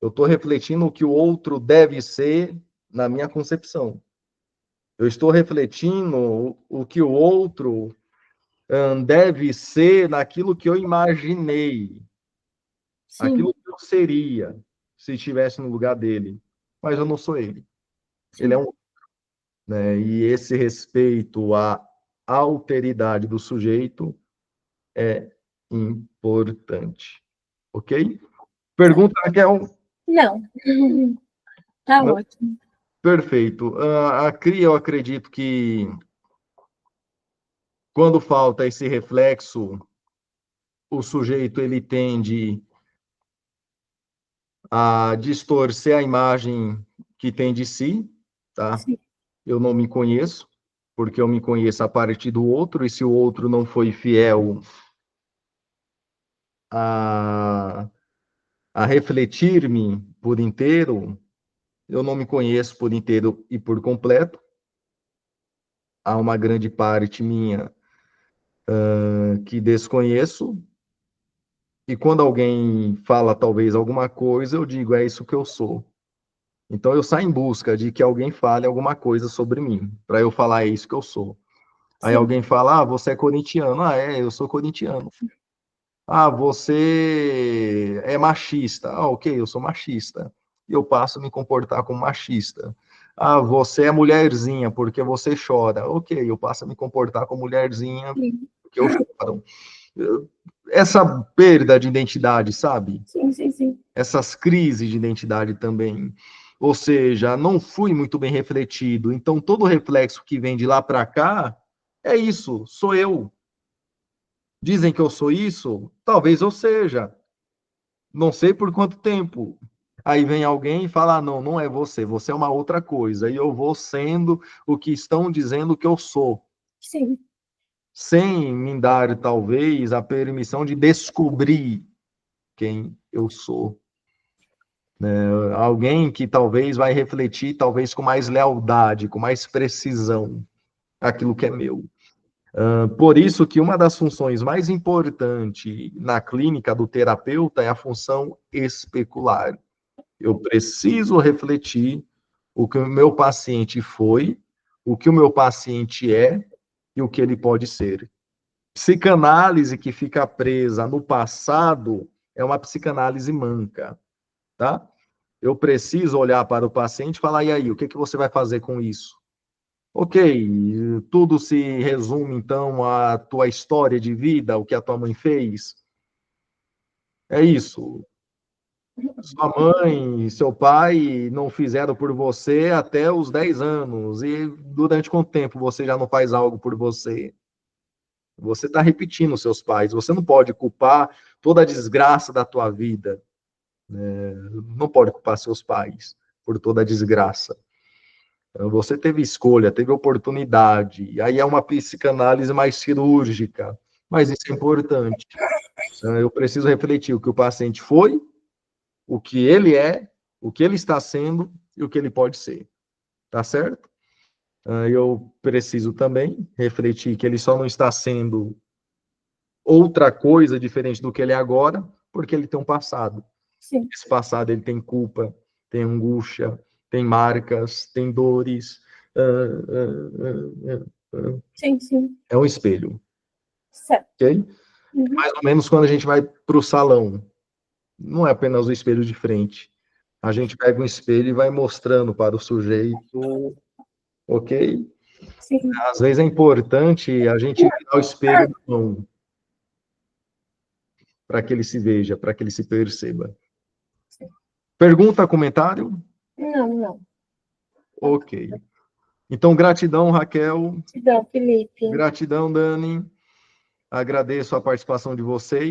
Eu estou refletindo o que o outro deve ser na minha concepção. Eu estou refletindo o que o outro deve ser naquilo que eu imaginei, Sim, aquilo que eu seria se estivesse no lugar dele. Mas eu não sou ele. Ele é sim. um, né? E esse respeito à alteridade do sujeito é importante. Ok? Certo. Pergunta, Raquel? Não, tá Não? ótimo. Perfeito. A CRI, eu acredito que quando falta esse reflexo, o sujeito ele tende a distorcer a imagem que tem de si, tá? Sim, Eu não me conheço, porque eu me conheço a partir do outro, e se o outro não foi fiel a, a refletir-me por inteiro, eu não me conheço por inteiro e por completo. Há uma grande parte minha que desconheço, e quando alguém fala talvez alguma coisa, eu digo, é isso que eu sou. Então eu saio em busca de que alguém fale alguma coisa sobre mim, para eu falar, é isso que eu sou. Aí sim, alguém fala, você é corintiano. Ah, é, eu sou corintiano. Ah, você é machista. Ah, ok, eu sou machista. E eu passo a me comportar como machista. Ah, você é mulherzinha porque você chora. Ok, eu passo a me comportar como mulherzinha sim, porque eu choro. Essa perda de identidade, sabe? sim, sim, sim. Essas crises de identidade também. Ou seja, não fui muito bem refletido. Então, todo reflexo que vem de lá para cá é isso, sou eu. Dizem que eu sou isso? Talvez eu seja. Não sei por quanto tempo. Aí vem alguém e fala: ah, não, não é você, você é uma outra coisa. E eu vou sendo o que estão dizendo que eu sou, Sim, sem me dar, talvez, a permissão de descobrir quem eu sou. Alguém que talvez vai refletir, talvez com mais lealdade, com mais precisão, aquilo que é meu. Por isso que uma das funções mais importantes na clínica do terapeuta é a função especular. Eu preciso refletir o que o meu paciente foi, o que o meu paciente é e o que ele pode ser. Psicanálise que fica presa no passado é uma psicanálise manca, tá? Eu preciso olhar para o paciente e falar, e aí, o que você vai fazer com isso? Ok, tudo se resume, então, à tua história de vida, o que a tua mãe fez? É isso. Sua mãe e seu pai não fizeram por você até os 10 anos. E durante quanto tempo você já não faz algo por você? Você está repetindo seus pais. Você não pode culpar toda a desgraça da tua vida. Não pode culpar seus pais por toda a desgraça. Você teve escolha, teve oportunidade. Aí é uma psicanálise mais cirúrgica. Mas isso é importante. Eu preciso refletir o que o paciente foi, o que ele é, o que ele está sendo e o que ele pode ser. Tá certo? Eu preciso também refletir que ele só não está sendo outra coisa diferente do que ele é agora, porque ele tem um passado. sim, Esse passado ele tem culpa, tem angústia, tem marcas, tem dores. sim, sim. É um espelho, Certo. ok? Uhum. Mais ou menos quando a gente vai para o salão, não é apenas o espelho de frente. A gente pega um espelho e vai mostrando para o sujeito, ok? Sim. Às vezes é importante a gente virar o espelho na mão, para que ele se veja, para que ele se perceba. Pergunta, comentário? Não, não. Ok. Então, gratidão, Raquel. Gratidão, Felipe. Gratidão, Dani. Agradeço a participação de vocês.